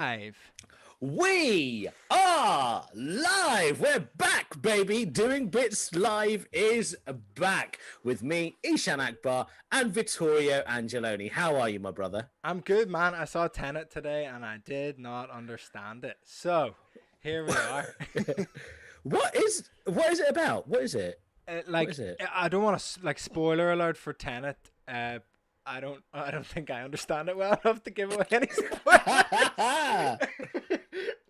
Live. We are live. We're back, baby. Doing Bits Live is back with me, Eshaan Akbar, and Vittorio Angelone. How are you, my brother? I'm good, man. I saw Tenet today and I did not understand it. So here we are. What is it about? What is it? What Like, is it? I don't want to spoiler alert for Tenet. I don't think I understand it well enough to give away any spoilers.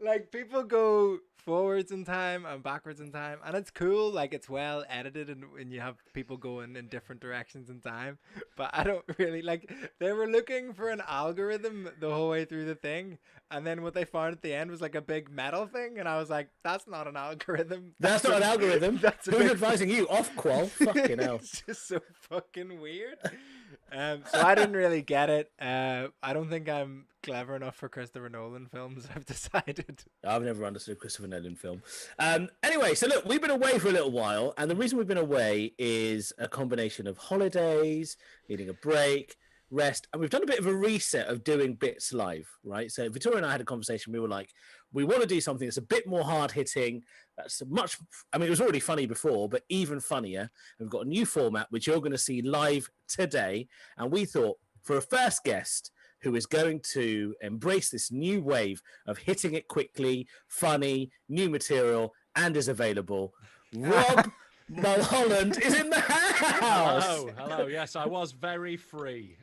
Like, people go forwards in time and backwards in time, and it's cool. Like, it's well edited, and you have people going in different directions in time. But I don't really like. They were looking for an algorithm the whole way through the thing, and then what they found at the end was like a big metal thing, and I was like, "That's not an algorithm. That's not an algorithm. That's Who's advising you? Off qual. Fucking hell. It's just so fucking weird. So I didn't really get it. I don't think I'm clever enough for Christopher Nolan films. I've decided. I've never understood a Christopher Nolan film. Anyway, so look, we've been away for a little while, and the reason we've been away is a combination of holidays, needing a break, rest, and we've done a bit of a reset of doing Bits Live, right? So Victoria and I had a conversation. We were like, we want to do something that's a bit more hard hitting. That's much. I mean, it was already funny before, but even funnier. And we've got a new format which you're going to see live today. And we thought for a first guest who is going to embrace this new wave of hitting it quickly, funny, new material, and is available, Rob Mulholland is in the house. Hello. Yes, I was very free.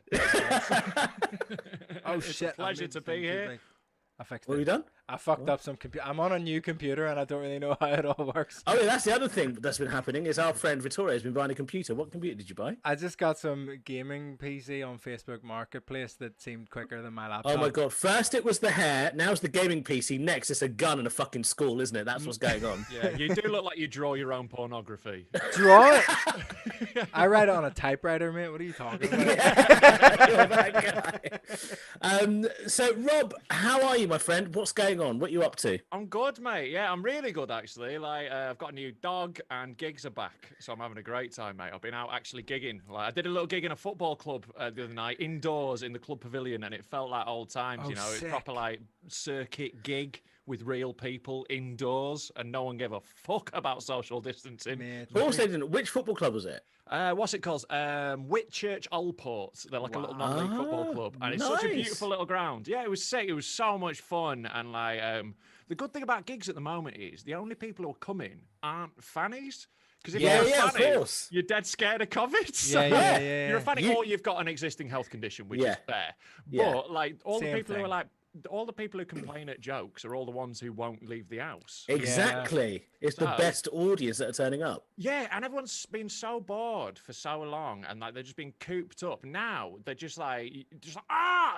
Oh It's shit! a pleasure to be here. I fixed What have it. you done? I fucked up some computer. I'm on a new computer and I don't really know how it all works. Oh, yeah, that's the other thing that's been happening is our friend Vittorio has been buying a computer. What computer did you buy? I just got some gaming PC on Facebook Marketplace that seemed quicker than my laptop. Oh my god! First it was the hair, now it's the gaming PC. Next it's a gun and a fucking school, isn't it? That's what's going on. Yeah, you do look like you draw your own pornography. Draw it. I write it on a typewriter, mate. What are you talking about? You're that guy. So Rob, how are you, my friend? What's going on? What are you up to? I'm good, mate. Yeah, I'm really good actually. Like, I've got a new dog, and gigs are back, so I'm having a great time, mate. I've been out actually gigging. Like, I did a little gig in a football club the other night, indoors in the club pavilion, and it felt like old times. Oh, you know, it's sick. proper like circuit gig with real people indoors, and no one gave a fuck about social distancing. Mate, Also, which football club was it? What's it called? Whitchurch Allport. They're like a little non-league football club, and it's such a nice. beautiful little ground. Yeah, it was sick. It was so much fun, and like the good thing about gigs at the moment is the only people who are coming aren't fannies. Because if Yeah, you're yeah, a of fanny, course. you're dead scared of COVID. So Yeah. you're a fanny, You- or you've got an existing health condition, which Yeah. is fair. Yeah. But like all Same the people who thing. are like. All the people who complain at jokes are all the ones who won't leave the house. Exactly. It's the So- best audience that are turning up. Yeah, and everyone's been so bored for so long, and like they're just being cooped up. Now they're just like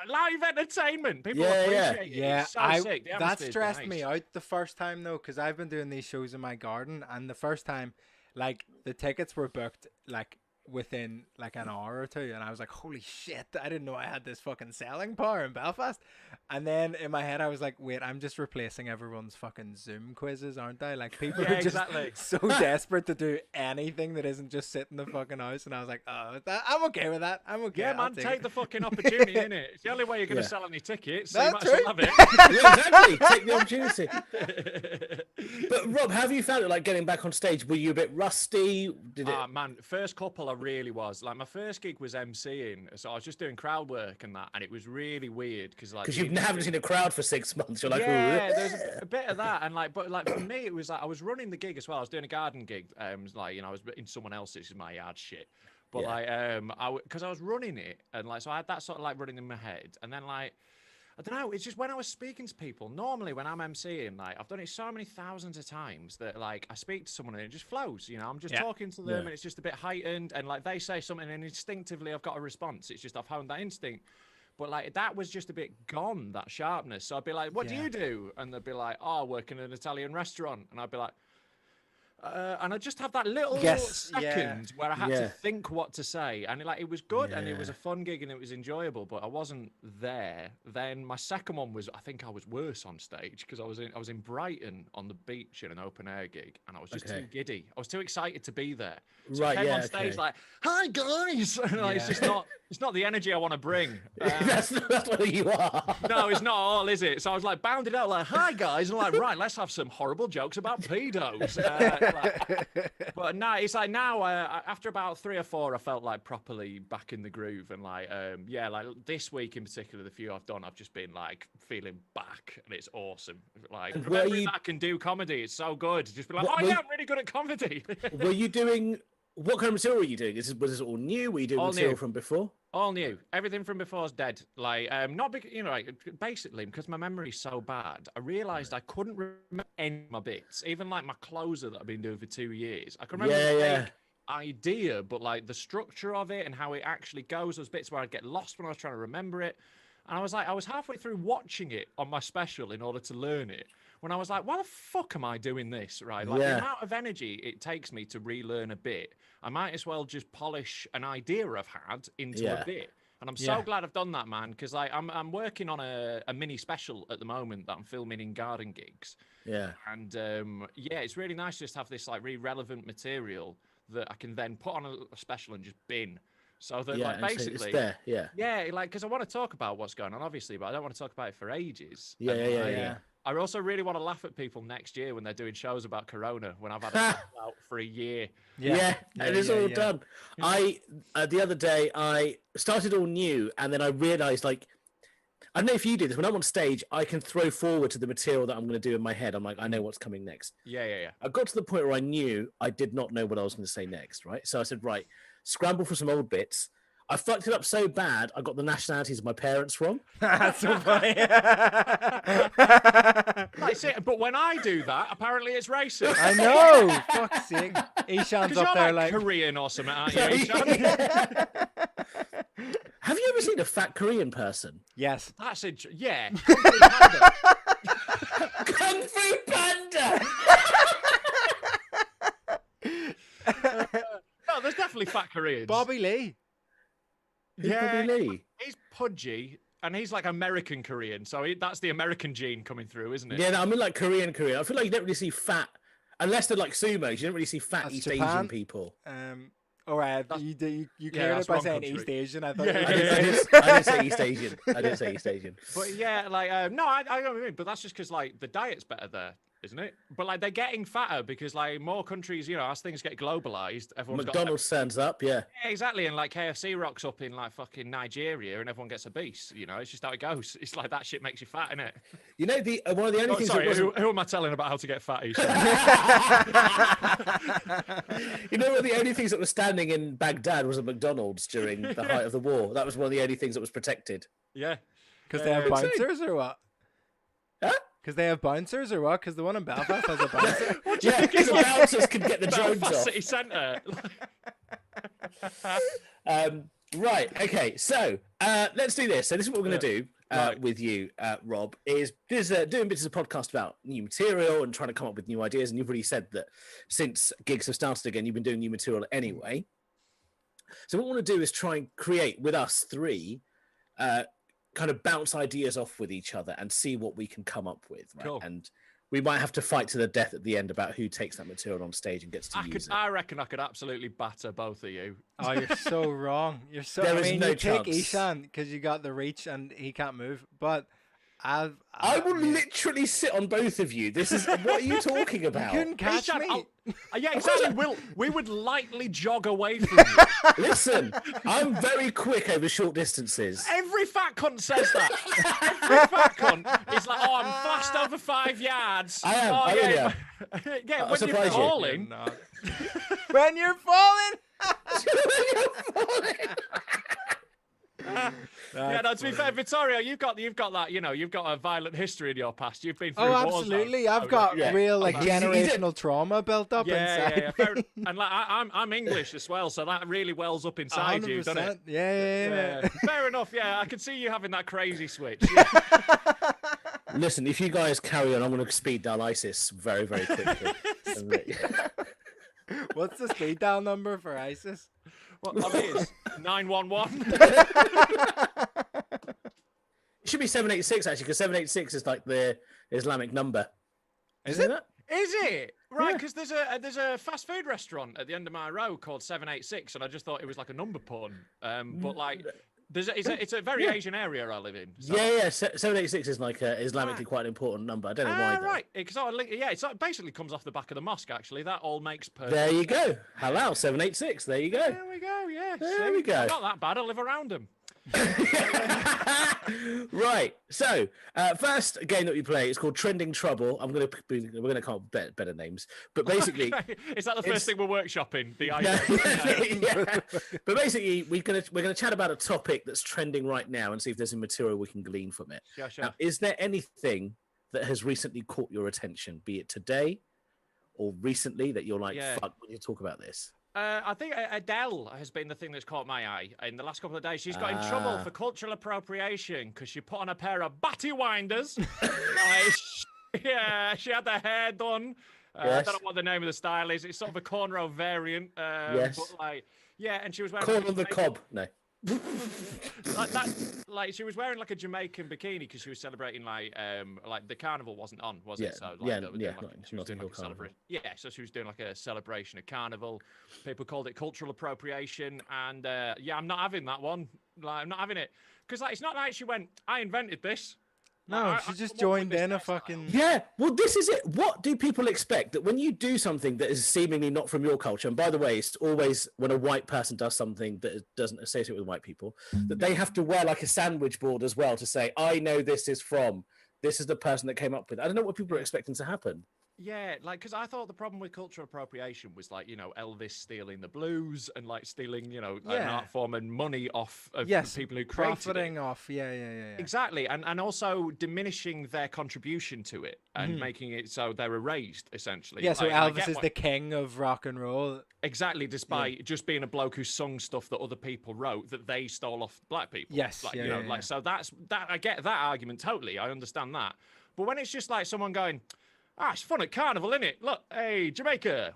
live entertainment. People Yeah, yeah. appreciate it. Yeah, It's so sick. The that atmosphere's stressed nice. me out the first time though, because I've been doing these shows in my garden, and the first time, like, the tickets were booked like within like an hour or two, and I was like, holy shit, I didn't know I had this fucking selling power in Belfast. And then in my head I was like, wait, I'm just replacing everyone's fucking Zoom quizzes, aren't I? Like, people Yeah, are just exactly. so desperate to do anything that isn't just sit in the fucking house. And I was like, I'm okay with that. I'm okay. Yeah, I'll man, take take it. the fucking opportunity, innit? It's the only way you're going to Yeah. sell any tickets. So you might That's as well have Yeah, exactly. Take the opportunity. it. But Rob, how have you found it? Like getting back on stage? Were you a bit rusty? Did it? Man, first couple I really was. Like, my first gig was MCing, so I was just doing crowd work and that, and it was really weird because like Because you haven't seen a crowd for 6 months. You're like, yeah, "Ooh." there's a bit of that, and like, but like for me, it was like I was running the gig as well. I was doing a garden gig, like, you know, I was in someone else's, my yard shit. But Yeah. like, because I was running it, and like, so I had that sort of like running in my head, and then like, I don't know, it's just when I was speaking to people. Normally, when I'm MCing, like, I've done it so many thousands of times that like I speak to someone and it just flows. You know, I'm just talking to them, Yeah. and it's just a bit heightened, and like they say something, and instinctively I've got a response. It's just I've honed that instinct. But like that was just a bit gone, that sharpness. So I'd be like, "What do Yeah. you do?" And they'd be like, "Oh, I work in an Italian restaurant." And I'd be like, And I just have that little Yes, yeah. second where I had Yeah. to think what to say, and it was good, and it was Yeah. a fun gig, and it was enjoyable, but I wasn't there. Then my second one was, I think I was worse on stage because I was in Brighton on the beach in an open air gig, and I was just Okay. too giddy. I was too excited to be there. So Right, I came yeah, on stage okay. like, "Hi guys," and like, it's not the energy I want to bring. that's what you are. No, it's not all, is it? So I was like bounded out like, "Hi guys," and like, right, let's have some horrible jokes about pedos. But no, it's like now after about 3 or 4, I felt like properly back in the groove, and like like this week in particular, the few I've done, I've just been like feeling back, and it's awesome. Like remembering that I can do comedy, it's so good. Just be like, I'm really good at comedy. Were you doing? What kind of material were you doing? Was this all new? Were you doing All material new. from before? All new. Everything from before's dead. Like, not big, like basically because my memory's so bad, I realised I couldn't remember any of my bits, even like my closer that I've been doing for 2 years. I can remember the big idea, but like the structure of it and how it actually goes, those bits where I'd get lost when I was trying to remember it. And I was halfway through watching it on my special in order to learn it, when I was like, why the fuck am I doing this, right? Like the amount of energy it takes me to relearn a bit, I might as well just polish an idea I've had into a bit. And I'm so glad I've done that, man, because like I'm working on a mini special at the moment that I'm filming in garden gigs. Yeah. And it's really nice to just have this like really relevant material that I can then put on a special and just bin. So that like basically, it's there, like because I want to talk about what's going on, obviously, but I don't want to talk about it for ages. Yeah. I also really want to laugh at people next year when they're doing shows about Corona when I've had it out for a year. And it's all done. I the other day I started all new, and then I realised, like, I don't know if you do this. When I'm on stage, I can throw forward to the material that I'm going to do in my head. I'm like, I know what's coming next. Yeah. I got to the point where I knew I did not know what I was going to say next, right? So I said, right, scramble for some old bits. I fucked it up so bad, I got the nationalities of my parents wrong. That's so funny. That's it. But when I do that, apparently it's racist. I know. Fuck's sake. Eshaan's up there like Korean or something, aren't you, Eshaan? Have you ever seen a fat Korean person? Yes. That's it. Yeah. Kung Fu Panda. No, there's definitely fat Koreans. Bobby Lee. Bobby Lee? He's pudgy, and he's like American Korean, so that's the American gene coming through, isn't it? Yeah, no, I mean like Korean. I feel like you don't really see fat, unless they're like sumos. You don't really see fat That's East Japan. Asian people. All right, you cleared it by saying East Asian. I thought. I didn't say East Asian. I didn't say East Asian. But yeah, like no, I don't mean, but that's just because like the diet's better there, isn't it? But like they're getting fatter because like more countries, you know, as things get globalized, everyone's McDonald's stands up, yeah, exactly, and like KFC rocks up in like fucking Nigeria, and everyone gets obese. You know, it's just how it goes. It's like that shit makes you fat, innit? You know, the one of the only things. Sorry, who am I telling about how to get fat? You know, one of the only things that was standing in Baghdad was a McDonald's during the height of the war. That was one of the only things that was protected. Yeah, because they have bouncers or what? Huh? Because they have bouncers or what? Because the one in Belfast has a bouncer. Yeah, because the bouncers can get the drones off. City Centre. Right. Okay. So let's do this. So this is what we're going to do with you, Rob. Is doing bits of a podcast about new material and trying to come up with new ideas. And you've already said that since gigs have started again, you've been doing new material anyway. So what we want to do is try and create with us three, kind of bounce ideas off with each other and see what we can come up with. Right? Cool. And we might have to fight to the death at the end about who takes that material on stage and gets to use it. I reckon I could absolutely batter both of you. Oh, you're so wrong. You're so. There is I mean, no you chance. take Eshaan because you got the reach and he can't move. But I will literally sit on both of you. This is what are you talking about? You couldn't catch Eshaan, me. Yeah, exactly. We would lightly jog away from you. Listen, I'm very quick over short distances. Every fat cunt says that. Every fat cunt is like, oh, I'm fast over 5 yards. I am. Oh, I really am. Yeah, I'll when you're surprise you. falling. When you're falling. Yeah, no, to be fair, Vittorio, you've got that, you know, you've got a violent history in your past. You've been through Oh, war absolutely. zones. I've got real like He's generational trauma built up inside. Yeah. Fair, and like I'm English as well, so that really wells up inside you, doesn't it? Yeah. Fair enough. Yeah, I can see you having that crazy switch. Listen, if you guys carry on, I'm going to speed down ISIS very, very quickly. What's the speed dial number for ISIS? What is 911? It should be 786 actually, because 786 is like the Islamic number. Is You it? know that? Is it? Right, Yeah. because there's a fast food restaurant at the end of my road called 786, and I just thought it was like a number pun. But like, it's a very Asian area I live in. So. Yeah. 786 is like Islamically quite an important number. I don't know why. Though. Right. It basically comes off the back of the mosque. Actually, that all makes perfect. There you go. Halal 786. There you go. There we go. Yeah. There we go. Not that bad. I live around them. Right. So, first game that we play is called Trending Trouble. We're gonna come up with better names, but basically, Is that the first thing we're workshopping? The yeah. But basically, we're gonna chat about a topic that's trending right now and see if there's some material we can glean from it. Yeah, sure. Now, is there anything that has recently caught your attention, be it today or recently, that you're like, fuck, we need to talk about this? I think Adele has been the thing that's caught my eye in the last couple of days. She's got in trouble for cultural appropriation because she put on a pair of batty winders. Yeah, she had her hair done. I don't know what the name of the style is. It's sort of a cornrow variant. Yes. But and she was wearing Corn on the cob. No. She was wearing like a Jamaican bikini because she was celebrating like the carnival wasn't on, was it? So she was doing like a celebration. Yeah, so she was doing like a celebration of carnival. People called it cultural appropriation, and I'm not having that one. Like, I'm not having it because it's not like she went, I invented this. No, she just joined in a fucking... Yeah, well, this is it. What do people expect? That when you do something that is seemingly not from your culture, and by the way, it's always when a white person does something that doesn't associate with white people, that they have to wear like a sandwich board as well to say, I know this is the person that came up with it. I don't know what people are expecting to happen. Yeah, because I thought the problem with cultural appropriation was Elvis stealing the blues and stealing, an art form and money off of people who created profiting it. off, yeah. Exactly, and also diminishing their contribution to it and making it so they're erased, essentially. Yeah, so Elvis is the king of rock and roll. Exactly, despite just being a bloke who sung stuff that other people wrote that they stole off black people. Yes, so that's that. I get that argument totally. I understand that, but when it's just like someone going, it's fun at carnival, isn't it? Look, hey, Jamaica,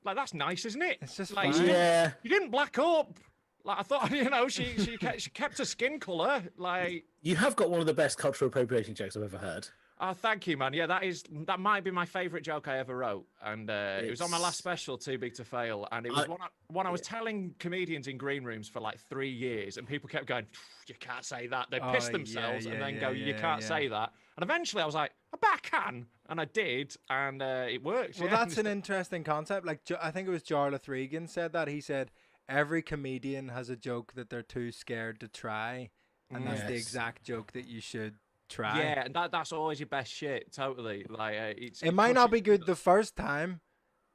that's nice, isn't it? It's just fine. You didn't black up. I thought, she kept her skin colour. You have got one of the best cultural appropriation jokes I've ever heard. Oh, thank you, man. Yeah, that might be my favourite joke I ever wrote, and it was on my last special, Too Big to Fail, and it was one I was telling comedians in green rooms for 3 years, and people kept going, "You can't say that." They pissed themselves and then go, "You can't say that." And eventually, I was like, "I bet I can," and I did, and it worked. Well, that's an interesting concept. I think it was Jarlath Regan said that. He said every comedian has a joke that they're too scared to try, and that's the exact joke that you should try. Yeah, and that's always your best shit. Totally. It might not be good the first time,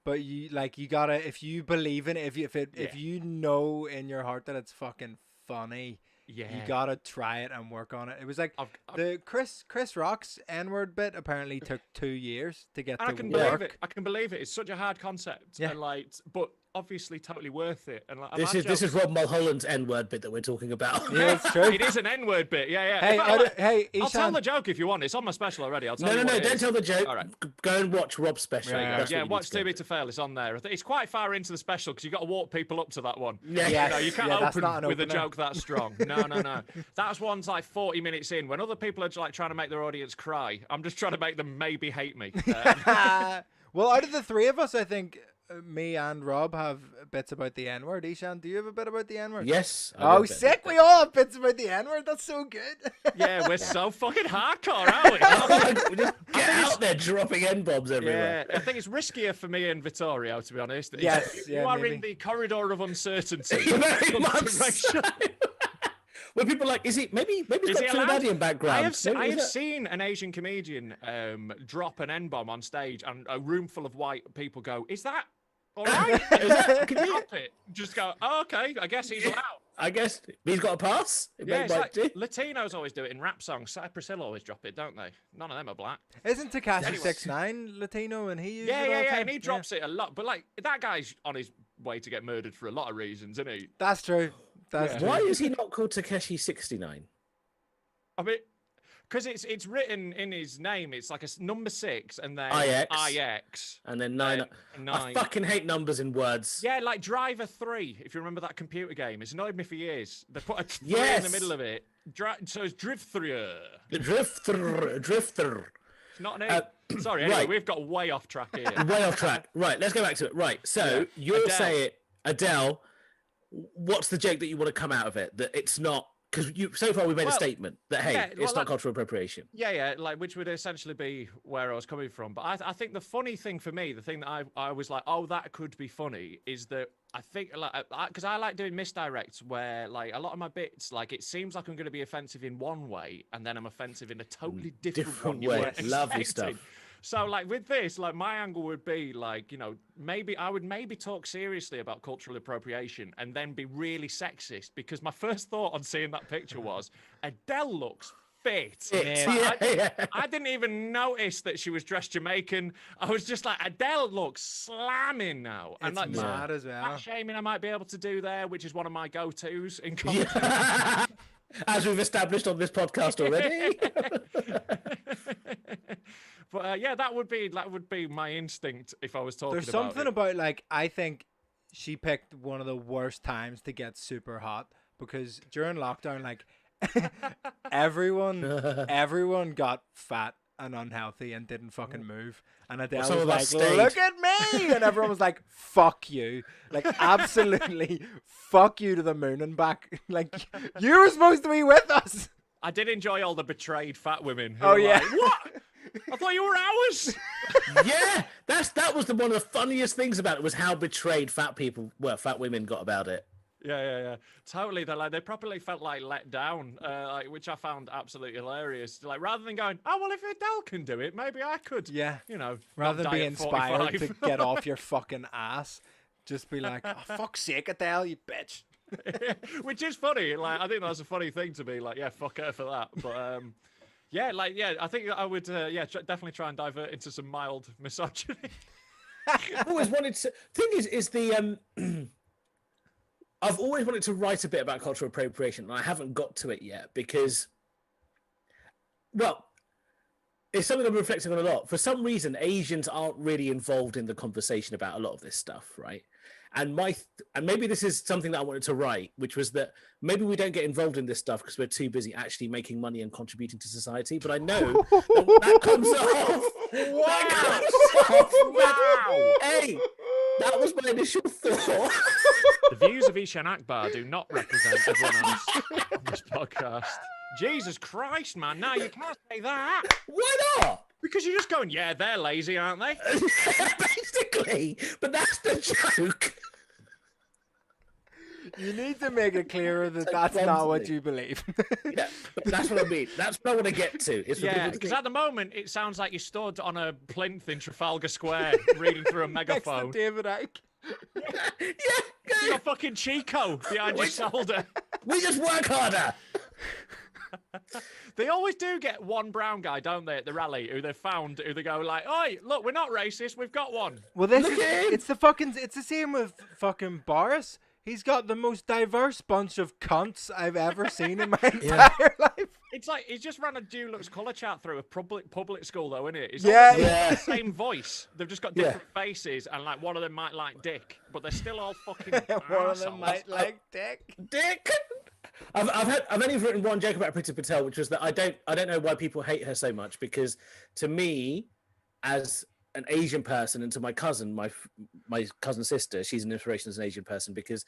but you gotta, if you believe in it, if you know in your heart that it's fucking funny, you gotta try it and work on it. It was like the Chris Rock's N-word bit apparently took 2 years to get to work. I can believe it. It's such a hard concept. Yeah. And but obviously totally worth it. And this is Rob Mulholland's N-word bit that we're talking about. Yeah, it's true. It is an N-word bit. Yeah. Hey, I'll Eshaan, tell the joke if you want. It's on my special already. I'll tell you. No, don't tell the joke. All right. Go and watch Rob's special. Yeah, watch Too Big to Fail. It's on there. It's quite far into the special because you've got to walk people up to that one. Yeah. You can't open with a joke that strong. No. That's one's 40 minutes in. When other people are trying to make their audience cry, I'm just trying to make them maybe hate me. Well, out of the three of us, I think me and Rob have bits about the N-word. Eshaan, do you have a bit about the N-word? Yes. Oh, sick. We all have bits about the N-word. That's so good. Yeah, we're so fucking hardcore, aren't we? We just get out there dropping N-bombs everywhere. Yeah, I think it's riskier for me and Vittorio, to be honest. Yes, you are in the corridor of uncertainty. Very much so. Where people are like, maybe it's got Trinidadian background. I have seen an Asian comedian drop an N-bomb on stage and a room full of white people go, "Is that all right? Can you help it?" Just go, "Oh, okay, I guess he's allowed." I guess he's got a pass. Latinos always do it in rap songs. Cypress Hill always drop it, don't they? None of them are black. Isn't Tekashi 6ix9ine Latino and he uses it all the time? And he drops it a lot. But that guy's on his way to get murdered for a lot of reasons, isn't he? That's true. That's true. Why is he not called Takeshi 69? I mean, Because it's written in his name. It's like number 6 and then IX. IX. And then 9. I fucking hate numbers in words. Yeah, like Driver 3, if you remember that computer game. It's annoyed me for years. They put a 3 in the middle of it. So it's Drifter. Drifter. It's not an A. Sorry, anyway, we've got way off track here. Way off track. Right, let's go back to it. Right, so you're saying, Adele, what's the joke that you want to come out of it? That it's not... Because so far we've made a statement that, hey, it's not cultural appropriation. Yeah, like which would essentially be where I was coming from. But I think the funny thing for me, the thing that I was like, oh, that could be funny, is that I think, like, because I like doing misdirects where, like, a lot of my bits, like, it seems like I'm going to be offensive in one way, and then I'm offensive in a totally different way. Lovely stuff. So, like, with this, like, my angle would be, like, maybe I would talk seriously about cultural appropriation and then be really sexist, because my first thought on seeing that picture was, Adele looks fit. I didn't even notice that she was dressed Jamaican. I was just like, Adele looks slamming now. And it's mad as well. That shaming I might be able to do there, which is one of my go-tos in comedy. As we've established on this podcast already. But that would be my instinct if I was talking There's about something it. about, like, I think she picked one of the worst times to get super hot, because during lockdown, like, everyone got fat and unhealthy and didn't fucking move. And Adele was like, look at me! And everyone was like, fuck you. Like, absolutely fuck you to the moon and back. Like, you were supposed to be with us. I did enjoy all the betrayed fat women. Oh, yeah. Like, what? I thought you were ours. Yeah, that was one of the funniest things about it, was how betrayed fat women got about it. Yeah. Totally. They properly felt like let down, which I found absolutely hilarious. Like, rather than going, oh, well, if Adele can do it, maybe I could. Yeah. not Rather than die be at inspired 45. to get off your fucking ass, just be like, oh, fuck's sake, Adele, you bitch. Which is funny. Like, I think that's a funny thing to be like, yeah, fuck her for that. But, I think I would, definitely try and divert into some mild misogyny. I've always wanted to... Thing is the... I've always wanted to write a bit about cultural appropriation, and I haven't got to it yet because, well, it's something I've been reflecting on a lot. For some reason, Asians aren't really involved in the conversation about a lot of this stuff, right? And maybe this is something that I wanted to write, which was that maybe we don't get involved in this stuff because we're too busy actually making money and contributing to society. But I know that comes off. Wow! That comes off. Wow! Hey, that was my initial thought. The views of Eshaan Akbar do not represent everyone else on this podcast. Jesus Christ, man! No, you can't say that. Why not? Because you're just going, yeah, they're lazy, aren't they? Basically, but that's the joke. You need to make it clearer that that's not what you believe. Yeah, but that's what I mean. That's what I want to get to. Because at the moment, it sounds like you stood on a plinth in Trafalgar Square reading through a megaphone. Next to David Icke. Yeah. You're fucking Chico behind your shoulder. We just work harder. They always do get one brown guy, don't they, at the rally, who they go like, oi, look, we're not racist, we've got one. Well, it's the same with fucking Boris. He's got the most diverse bunch of cunts I've ever seen in my entire life. It's like he's just run a Dulux colour chart through a public school, though, isn't it? It's the same voice. They've just got different faces, and like one of them might like dick, but they're still all fucking. One of them might like dick. Dick. I've only written one joke about Priti Patel, which was that I don't know why people hate her so much, because to me, as an Asian person, and to my cousin, my cousin's sister, she's an inspiration as an Asian person, because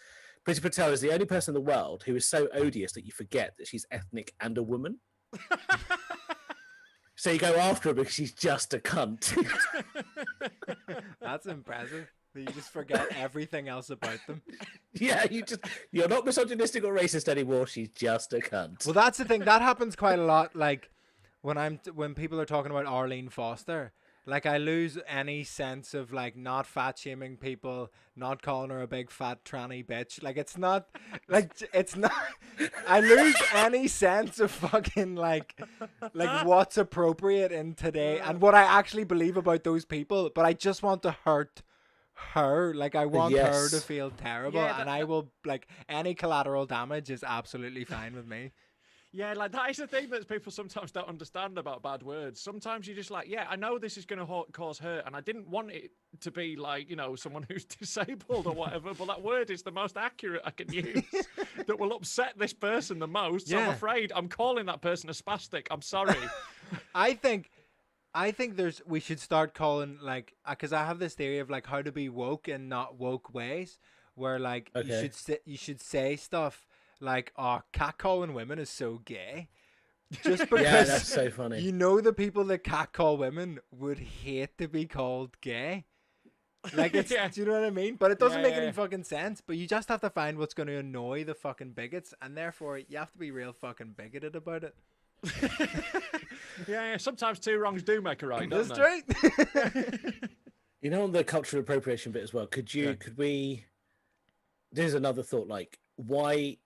Priti Patel is the only person in the world who is so odious that you forget that she's ethnic and a woman. So you go after her because she's just a cunt. That's impressive. You just forget everything else about them. Yeah, you're not misogynistic or racist anymore. She's just a cunt. Well, that's the thing. That happens quite a lot. Like when people are talking about Arlene Foster, like I lose any sense of like not fat shaming people, not calling her a big fat tranny bitch. Like it's not. I lose any sense of fucking like what's appropriate in today and what I actually believe about those people. But I just want to hurt her. Like I want her to feel terrible, and I will, like, any collateral damage is absolutely fine with me. Yeah, like that is the thing that people sometimes don't understand about bad words. Sometimes you're just like, yeah, I know this is going to cause hurt, and I didn't want it to be like, you know, someone who's disabled or whatever, but that word is the most accurate I can use that will upset this person the most. So I'm afraid I'm calling that person a spastic. I'm sorry. I think we should start calling, like, because I have this theory of like how to be woke in not woke ways, where like you should say stuff like, "Oh, catcalling women is so gay," just because that's so funny. You know, the people that catcall women would hate to be called gay. Like, it's, do you know what I mean? But it doesn't make any fucking sense. But you just have to find what's going to annoy the fucking bigots, and therefore you have to be real fucking bigoted about it. Yeah, sometimes two wrongs do make a right, don't That's they? right. You know, on the cultural appropriation bit as well, could we, there's another thought, like, why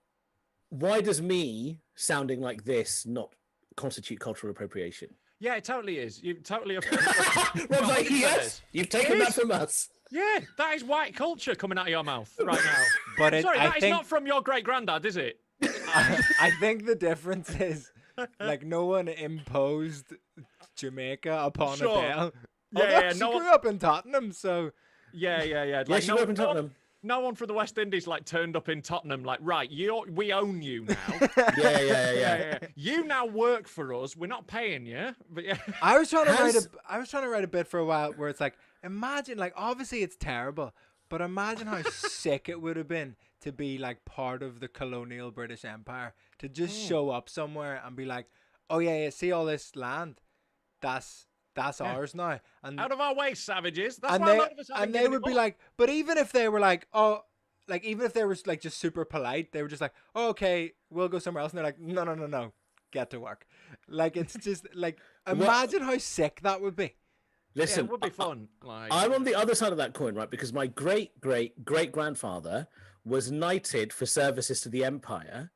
does me sounding like this not constitute cultural appropriation? Yeah, it totally is. You totally. Rob's like, yes, you've taken that from us. Yeah, that is white culture coming out of your mouth right now. But sorry, that is not from your great granddad, is it? I think the difference is, like, no one imposed Jamaica upon Adele. Yeah, she grew up in Tottenham, so yeah. Like, Like, she grew up in Tottenham. No one from the West Indies like turned up in Tottenham like, right, we own you now. Yeah. You now work for us. We're not paying you, but yeah. I was trying to write a bit for a while where it's like, imagine, like, obviously it's terrible, but imagine how sick it would have been to be like part of the colonial British Empire, to just show up somewhere and be like, oh yeah, see all this land, that's ours now, and out of our way, savages. That's and why they, a lot of us and they would be like, but even if they were like, oh, like, even if they were like just super polite, they were just like, oh, okay, we'll go somewhere else, and they're like, no, get to work. Like, it's just like, imagine how sick that would be. Listen, it would be fun. I'm on the other side of that coin, right? Because my great grandfather was knighted for services to the empire.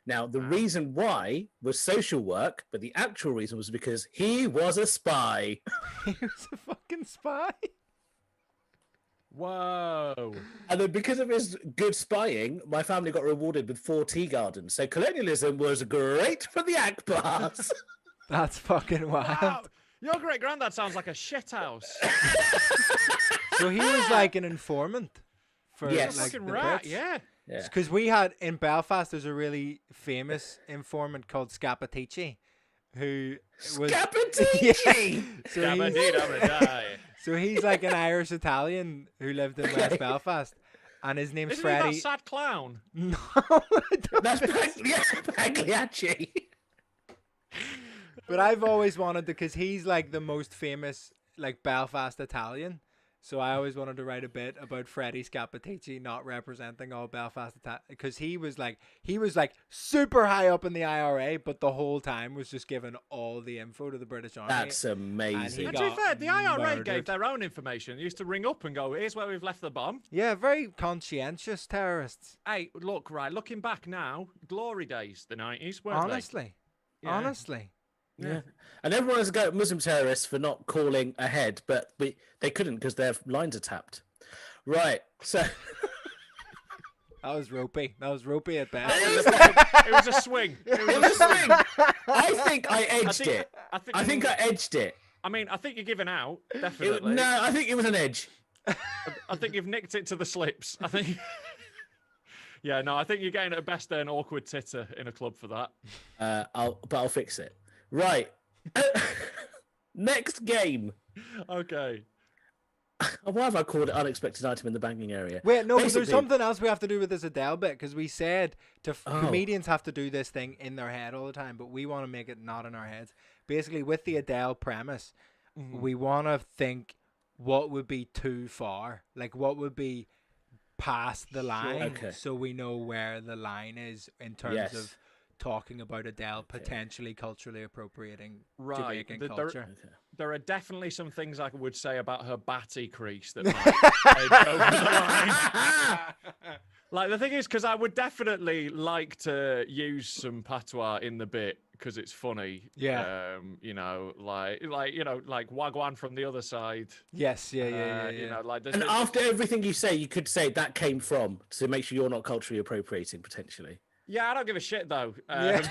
Now, the reason why was social work, but the actual reason was because he was a spy. He was a fucking spy. Whoa. And then because of his good spying, my family got rewarded with 4 tea gardens. So colonialism was great for the Akbars. That's fucking wild. Wow. Your great granddad sounds like a shithouse. So he was like an informant for like fucking the rat, Brits. yeah. Because we had in Belfast, there's a really famous informant called Scapatici, who was Scapatici. So he's like an Irish Italian who lived in West Belfast, and his name's Isn't Freddie. he that sad clown? No, That's Pagliacci. But I've always wanted to, because he's like the most famous like Belfast Italian. So I always wanted to write a bit about Freddie Scapatici not representing all Belfast Italian, because he was like super high up in the IRA, but the whole time was just giving all the info to the British Army. That's amazing. And to be fair, the IRA murdered. gave their own information. They used to ring up and go, here's where we've left the bomb. Yeah, very conscientious terrorists. Hey, look, right, looking back now, glory days, the 90s, weren't Honestly. Yeah. Honestly. Yeah. And everyone has a go at Muslim terrorists for not calling ahead, but they couldn't because their lines are tapped. Right. So That was ropey. At best. It was a swing. it was a swing. I think I edged it. I think I edged it. I mean, I think you're giving out, definitely. No, I think it was an edge. I think you've nicked it to the slips. I think. Yeah, no, I think you're getting at best an awkward titter in a club for that. I'll fix it. Right. Next game. Okay. Why have I called it unexpected item in the banking area? Wait, no, because there's Basically- something else we have to do with this Adele bit, because we said comedians have to do this thing in their head all the time, but we want to make it not in our heads. Basically, with the Adele premise, we want to think what would be too far, like what would be past the line, so we know where the line is in terms of talking about Adele potentially culturally appropriating Jamaican culture. There are definitely some things I would say about her batty crease that might over the line. Like, the thing is, because I would definitely like to use some patois in the bit because it's funny. Yeah. You know, like Wagwan from the other side. Yes, yeah. You know, like And after everything you say, you could say that came from, to make sure you're not culturally appropriating potentially. Yeah, I don't give a shit though. Yeah.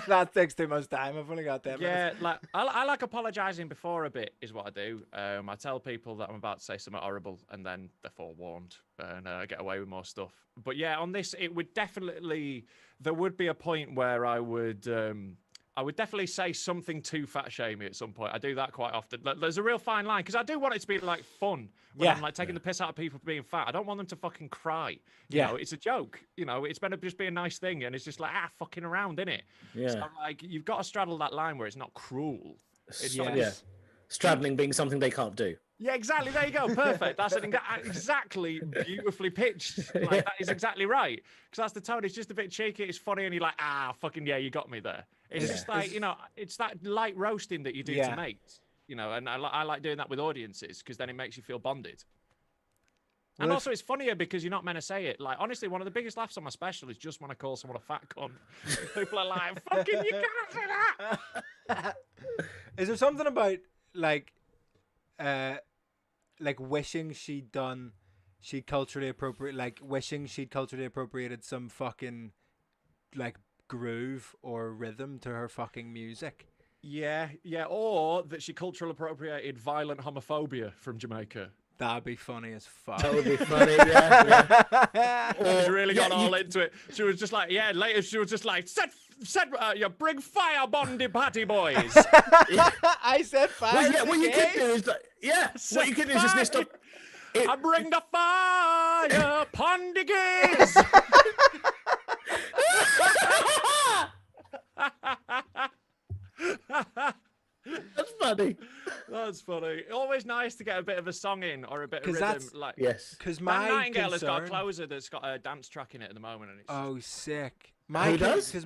That takes too much time. I've only got 10 minutes. Yeah, like I like apologising before a bit is what I do. I tell people that I'm about to say something horrible, and then they're forewarned, and I get away with more stuff. But yeah, on this, it would definitely there would be a point where I would definitely say something too fat shamey at some point. I do that quite often. Like, there's a real fine line because I do want it to be like fun when I'm like taking the piss out of people for being fat. I don't want them to fucking cry. You know, it's a joke. You know, it's meant to just be a nice thing, and it's just like fucking around, innit? Yeah. So like you've got to straddle that line where it's not cruel. It's not Straddling being something they can't do. Yeah, exactly. There you go. Perfect. That's exactly beautifully pitched. Like that is exactly right. Because that's the tone. It's just a bit cheeky. It's funny, and you're like, fucking yeah, you got me there. It's just like it's that light roasting that you do to mates. You know, and I like doing that with audiences because then it makes you feel bonded. And also, it's funnier because you're not meant to say it. Like, honestly, one of the biggest laughs on my special is just when I call someone a fat cunt. People are like, fucking, you can't say that. Is there something about, like wishing she'd culturally appropriated some fucking, like, groove or rhythm to her fucking music? Yeah, or that she cultural appropriated violent homophobia from Jamaica. That'd be funny as fuck. That would be funny, yeah. She's really got all into it. She was just like, later she was just like, you bring fire on the party, boys. I said fire. Well, what you could do is, what you could do is just list up. I bring the fire upon the gays. That's funny. That's funny. Always nice to get a bit of a song in or a bit of rhythm. Like, because my Nightingale has got a closer that's got a dance track in it at the moment, and it's sick. Who does? Because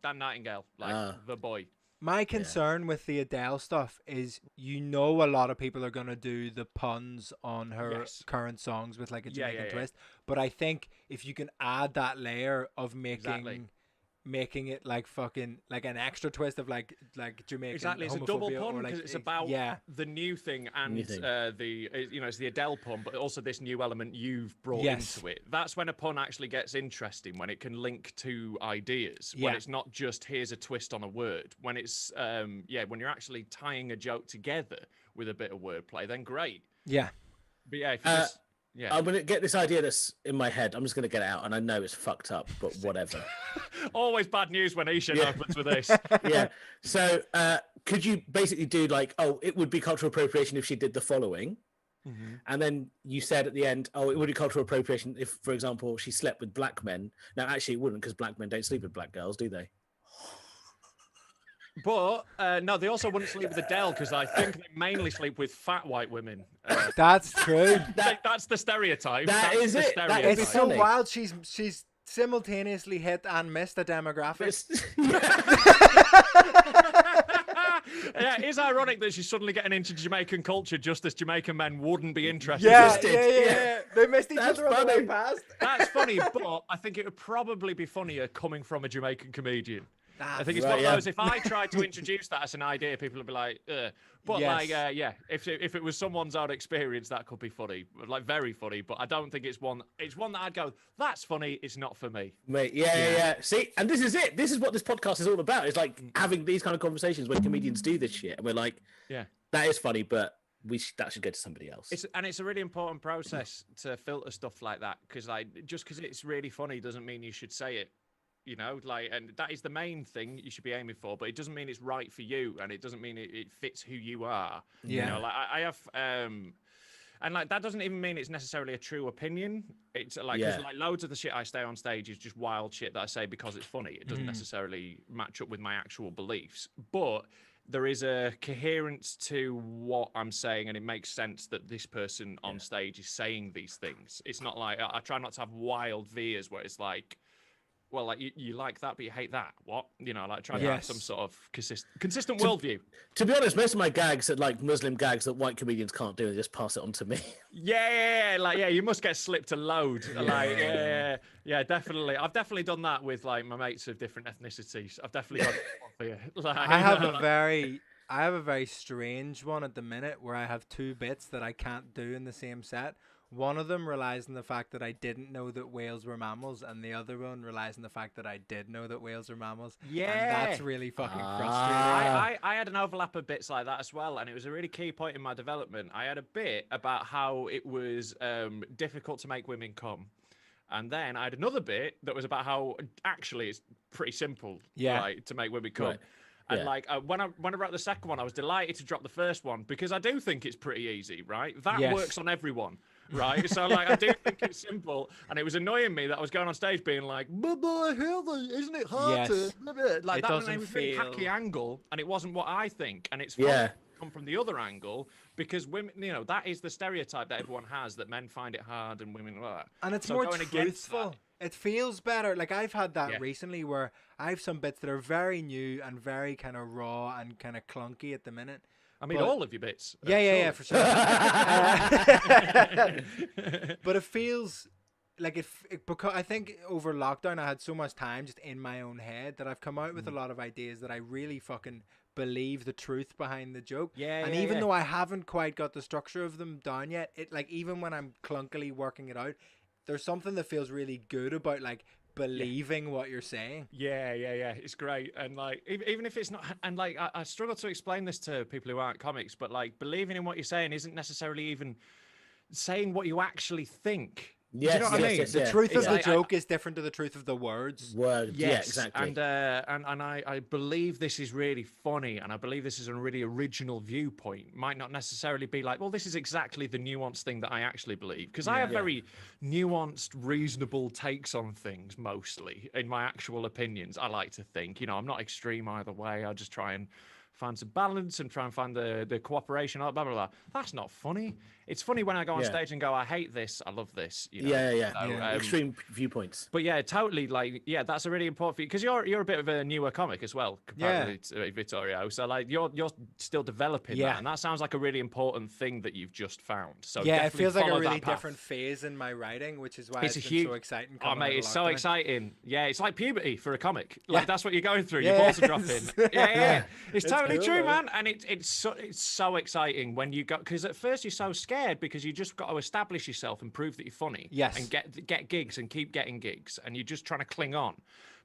Dan Nightingale, the boy. My concern with the Adele stuff is, a lot of people are gonna do the puns on her current songs with like a Jamaican twist, but I think if you can add that layer of making it like fucking like an extra twist of like Jamaican it's a double pun because it's about the new thing and it's the Adele pun, but also this new element you've brought into it. That's when a pun actually gets interesting, when it can link to ideas, when it's not just here's a twist on a word, when it's when you're actually tying a joke together with a bit of wordplay, then great. But if you just I'm going to get this idea that's in my head. I'm just going to get it out, and I know it's fucked up, but whatever. Always bad news when Eshaan opens with this. So could you basically do like, it would be cultural appropriation if she did the following. Mm-hmm. And then you said at the end, it would be cultural appropriation if, for example, she slept with black men. Now, actually, it wouldn't, because black men don't sleep with black girls, do they? But no, they also wouldn't sleep with Adele because I think they mainly sleep with fat white women. That's true. That's the stereotype. That's it. It's so wild. She's simultaneously hit and missed a demographic. It is ironic that she's suddenly getting into Jamaican culture just as Jamaican men wouldn't be interested. Yeah. They missed each other on the way past. That's funny, but I think it would probably be funnier coming from a Jamaican comedian. I think it's one of those. If I tried to introduce that as an idea, people would be like, ugh. But if it was someone's own experience, that could be funny, like very funny. But I don't think it's one. It's one that I'd go, that's funny. It's not for me. Mate, yeah. See, and this is it. This is what this podcast is all about. It's like having these kind of conversations when comedians do this shit, and we're like, that is funny, but that should go to somebody else. It's a really important process to filter stuff like that, because just because it's really funny doesn't mean you should say it. And that is the main thing you should be aiming for, but it doesn't mean it's right for you, and it doesn't mean it fits who you are. I have, and that doesn't even mean it's necessarily a true opinion. It's like, cause loads of the shit I say on stage is just wild shit that I say because it's funny. It doesn't necessarily match up with my actual beliefs, but there is a coherence to what I'm saying, and it makes sense that this person on stage is saying these things. It's not like, I try not to have wild veers where it's like, well, like you like that, but you hate that. What? Trying to have some sort of consistent worldview. To be honest, most of my gags are like Muslim gags that white comedians can't do, and just pass it on to me. You must get slipped a load. Definitely. I've definitely done that with like my mates of different ethnicities. I've definitely got it for you. I have a very strange one at the minute where I have two bits that I can't do in the same set. One of them relies on the fact that I didn't know that whales were mammals, and the other one relies on the fact that I did know that whales are mammals. Yeah. And that's really fucking frustrating. I had an overlap of bits like that as well, and it was a really key point in my development. I had a bit about how it was difficult to make women come. And then I had another bit that was about how actually it's pretty simple, right, to make women come. Right. And like when I wrote the second one, I was delighted to drop the first one because I do think it's pretty easy, right? That works on everyone, right? So like I do think it's simple, and it was annoying me that I was going on stage being like, "But isn't it hard to?" Like that was a really hacky angle, and it wasn't what I think, and it's fun come from the other angle because women, you know, that is the stereotype that everyone has that men find it hard and women like that. And it's more truthful. It feels better. Like I've had that recently where I have some bits that are very new and very kind of raw and kind of clunky at the minute. I mean, all of your bits. Yeah, for sure. But it feels like because I think over lockdown I had so much time just in my own head that I've come out with a lot of ideas that I really fucking believe the truth behind the joke. And even though I haven't quite got the structure of them down yet, it like even when I'm clunkily working it out, there's something that feels really good about like believing what you're saying. Yeah. It's great. And like, even if it's not, and like, I struggle to explain this to people who aren't comics, but like believing in what you're saying isn't necessarily even saying what you actually think. Yes, do you know what I mean? The truth of the joke is different to the truth of the words. Yeah, exactly. And I believe this is really funny, and I believe this is a really original viewpoint. Might not necessarily be like, well, this is exactly the nuanced thing that I actually believe, because I have very nuanced, reasonable takes on things mostly in my actual opinions. I like to think, you know, I'm not extreme either way. I just try and find some balance and try and find the cooperation, blah, blah, blah. That's not funny. It's funny when I go on stage and go, I hate this, I love this. You know? So, extreme viewpoints. But yeah, totally. Like, yeah, that's a really important because you're a bit of a newer comic as well, comparatively to Vittorio. So like, you're still developing that, and that sounds like a really important thing that you've just found. So it feels like a really different phase in my writing, which is why it's been so exciting. Oh mate, it's so exciting. Yeah, it's like puberty for a comic. Like that's what you're going through. Your balls are dropping. Yeah. It's totally true, man. And it's so exciting when you go, because at first you're so scared because you just got to establish yourself and prove that you're funny. And get gigs and keep getting gigs, and you're just trying to cling on.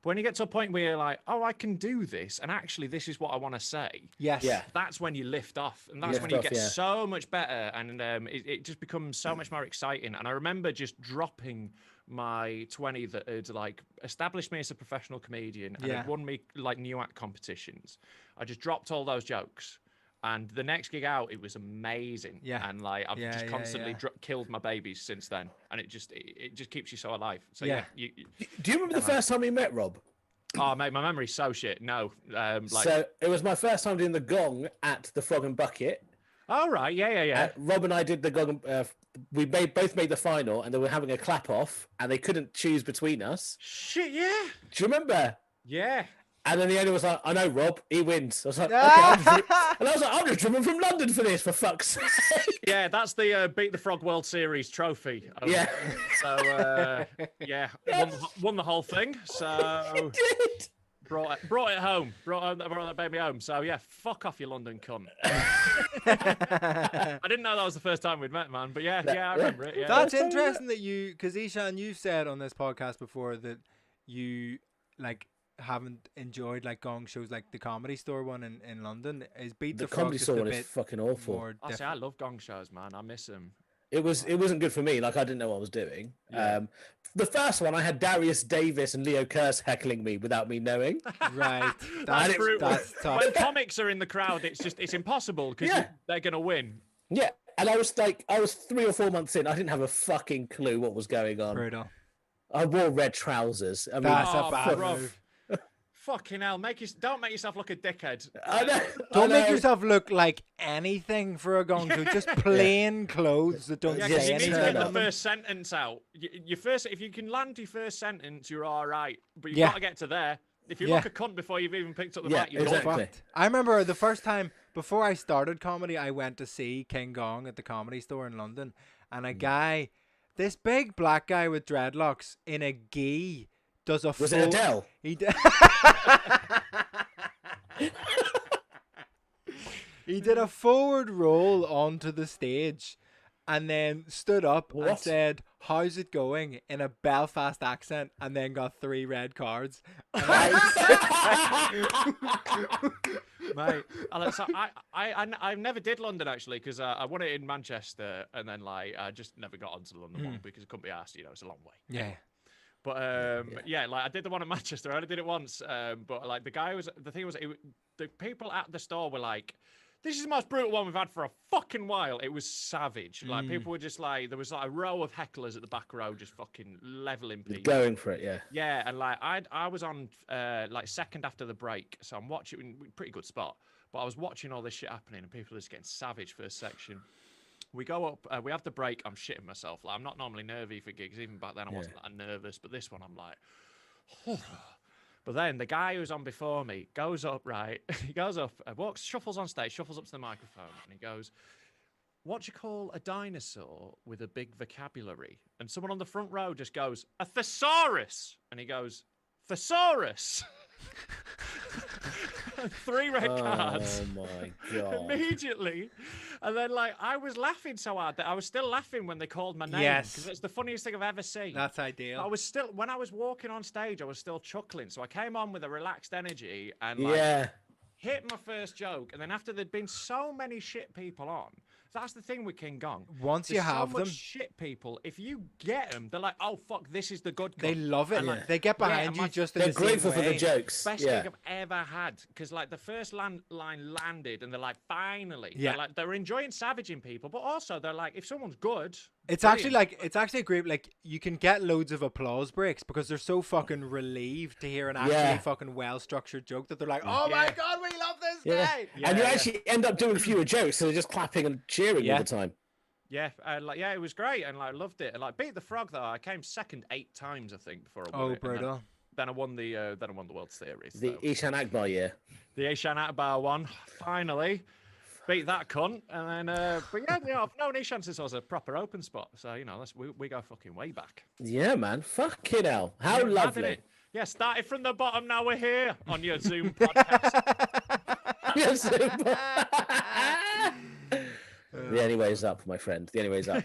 But when you get to a point where you're like, oh, I can do this, and actually this is what I want to say. That's when you lift off, and that's when you get so much better, and it just becomes so much more exciting. And I remember just dropping my 20 that had like established me as a professional comedian and had won me like new act competitions. I just dropped all those jokes. And the next gig out, it was amazing. And like I've just constantly killed my babies since then, and it just keeps you so alive. So do you remember the first time we met, Rob? Oh mate, my memory's so shit. No, so it was my first time doing the gong at the Frog and Bucket. Oh right, yeah. Rob and I did the gong. We both made the final, and they were having a clap off, and they couldn't choose between us. Shit, yeah. Do you remember? Yeah. And then the owner was like, I know, Rob, he wins. I was like, okay. And I was like, I'm just driven from London for this, for fuck's sake. Yeah, that's the Beat the Frog World Series trophy. So, won the whole thing. So, did. Brought it home. Brought that baby home. So, yeah, fuck off, you London cunt. I didn't know that was the first time we'd met, man. But yeah, I remember it. Yeah. That's interesting that because Eshaan, you've said on this podcast before that you, like, haven't enjoyed like gong shows like the Comedy Store one in London. Is Beat the Comedy Store one is fucking awful. I love gong shows, man. I miss them. It wasn't good for me. Like I didn't know what I was doing. The first one I had Darius Davis and Leo Kurz heckling me without me knowing. Right. That's tough. When comics are in the crowd, it's impossible because they're gonna win. Yeah. And I was 3 or 4 months in. I didn't have a fucking clue what was going on. Brutal. I wore red trousers. I mean, that's a bad move. Fucking hell! Don't make yourself look a dickhead. Don't make yourself look like anything for a gong show. Just plain clothes that don't say anything. You need to get the first sentence out. If you can land your first sentence, you're all right. But you've got to get to there. If you look a cunt before you've even picked up the mic, you're fucked. I remember the first time before I started comedy, I went to see King Gong at the Comedy Store in London, and a guy, this big black guy with dreadlocks in a gi. Was it Adele? He did. He did a forward roll onto the stage, and then stood up and What? said, "How's it going?" in a Belfast accent, and then got 3 red cards. And Mate, so I never did London actually because I won it in Manchester and then like I just never got onto the London one because it couldn't be asked. You know, it's a long way. yeah. But yeah, like I did the one in Manchester. I only did it once. But like the thing was, the people at the store were like, "This is the most brutal one we've had for a fucking while." It was savage. Like people were just like, there was like a row of hecklers at the back row just fucking leveling people. Going for it, yeah. Yeah, and like I was on like second after the break, so I'm watching, pretty good spot. But I was watching all this shit happening, and people are just getting savage first section. We go up, we have the break. I'm shitting myself. Like I'm not normally nervy for gigs. Even back then, I wasn't that nervous. But this one, I'm like. But then the guy who's on before me goes up, right? He goes up, shuffles on stage, shuffles up to the microphone, and he goes, "What do you call a dinosaur with a big vocabulary?" And someone on the front row just goes, "A thesaurus." And he goes, "Thesaurus." 3 red cards. Oh my god! Immediately, and then like I was laughing so hard that I was still laughing when they called my name. Yes. Because it's the funniest thing I've ever seen. That's ideal. I was still, when I was walking on stage, I was still chuckling. So I came on with a relaxed energy and like hit my first joke. And then after there'd been so many shit people on, that's the thing with King Gong. Once you have so much them, shit people, if you get them, they're like, "Oh fuck, this is the good." they gun." love it. And, like, They get behind you and just in They're the same grateful for the way. jokes. best gig I've ever had because like the first line landed and they're like, finally. Yeah. They're enjoying savaging people, but also they're like, if someone's good, It's brilliant. actually like it's actually a great, like you can get loads of applause breaks because they're so fucking relieved to hear an actually fucking well structured joke that they're like, "Oh my god, we love this guy." And you actually end up doing fewer jokes, so they're just clapping and cheering all the time. Yeah, it was great, and like loved it, and like beat the frog though. I came second 8 times, I think, before I won Oh, it. And brutal. then I won the World Series. The Eshaan Akbar year. The Eshaan Akbar one, finally. Beat that cunt, and then, but yeah, you know, I've known Eshaan since I was a proper open spot, so you know, we go fucking way back. Yeah, man. Fucking hell. How Mad, lovely. innit? Yeah, started from the bottom, now we're here on your Zoom podcast. Yes. The only way is up, my friend. The only way is up.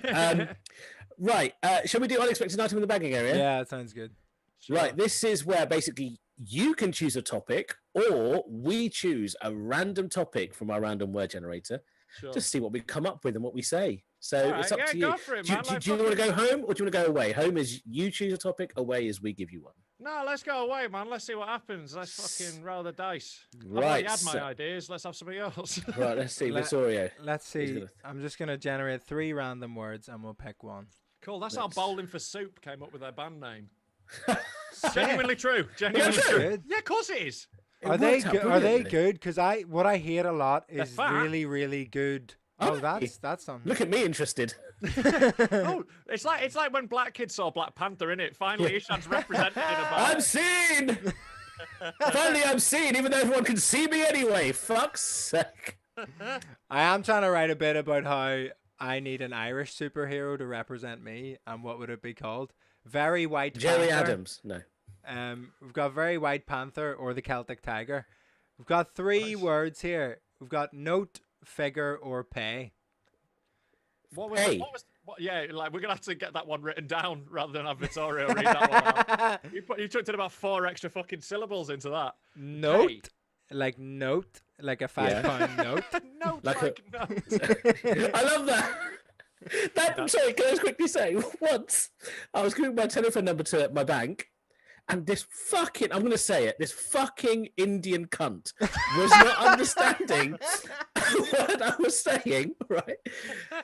Right. Shall we do unexpected item in the bagging area? Yeah, that sounds good. Sure. Right. This is where basically you can choose a topic, or we choose a random topic from our random word generator. Sure. Just see what we come up with and what we say. So All it's right, up to you. go for it, man. Do you want to go home or do you want to go away? Home is you choose a topic. Away is we give you one. No, let's go away, man. Let's see what happens. Let's fucking roll the dice. I've Right. already had my ideas. Let's have somebody else. Right. Let's see. Vittorio. Let's see. gonna- I'm just gonna generate 3 random words and we'll pick one. Cool. That's how Bowling for Soup came up with their band name. Sick. Genuinely true. Genuinely That's true. good. Yeah, of course it is. It Are they worked out good? Are they brilliantly. good? Because what I hear a lot is fat. really good. Are Oh, they? that's something. Look at me interested. Oh, it's like when black kids saw Black Panther in it. Finally, Ishan's represented in a I'm band. seen. Finally, I'm seen, even though everyone can see me anyway. Fuck's sake. I am trying to write a bit about how I need an Irish superhero to represent me, and what would it be called? Very White Jerry Panther. Adams. No. We've got Very White Panther or the Celtic Tiger. We've got 3 words here. We've got note, figure, or pay. Hey. Yeah, like we're gonna have to get that one written down rather than have Vittorio read that one out. You took about 4 extra fucking syllables into that. Note, Hey. like note, like a £5 note. No, Like no. I love that. Sorry, can I just quickly say, once I was giving my telephone number to my bank, and this fucking, I'm going to say it, this fucking Indian cunt was not understanding what I was saying, right?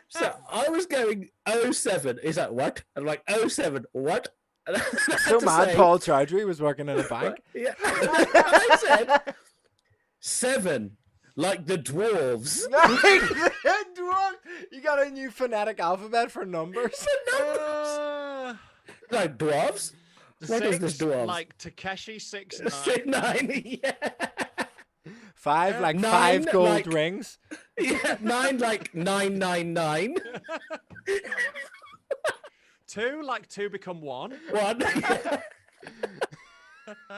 So I was going 07. Is that what? I'm like, 07, what? And I had So to mad say- Paul Chowdhury was working in a bank. Yeah. I said 7, like the dwarves. You got a new phonetic alphabet for numbers. Like dwarves? What is this 6, dwarves? like Takeshi 6 9, yeah. 5, like 9, 5 gold like- rings. Yeah, 9 like 999. 2, like 2 become 1. 1.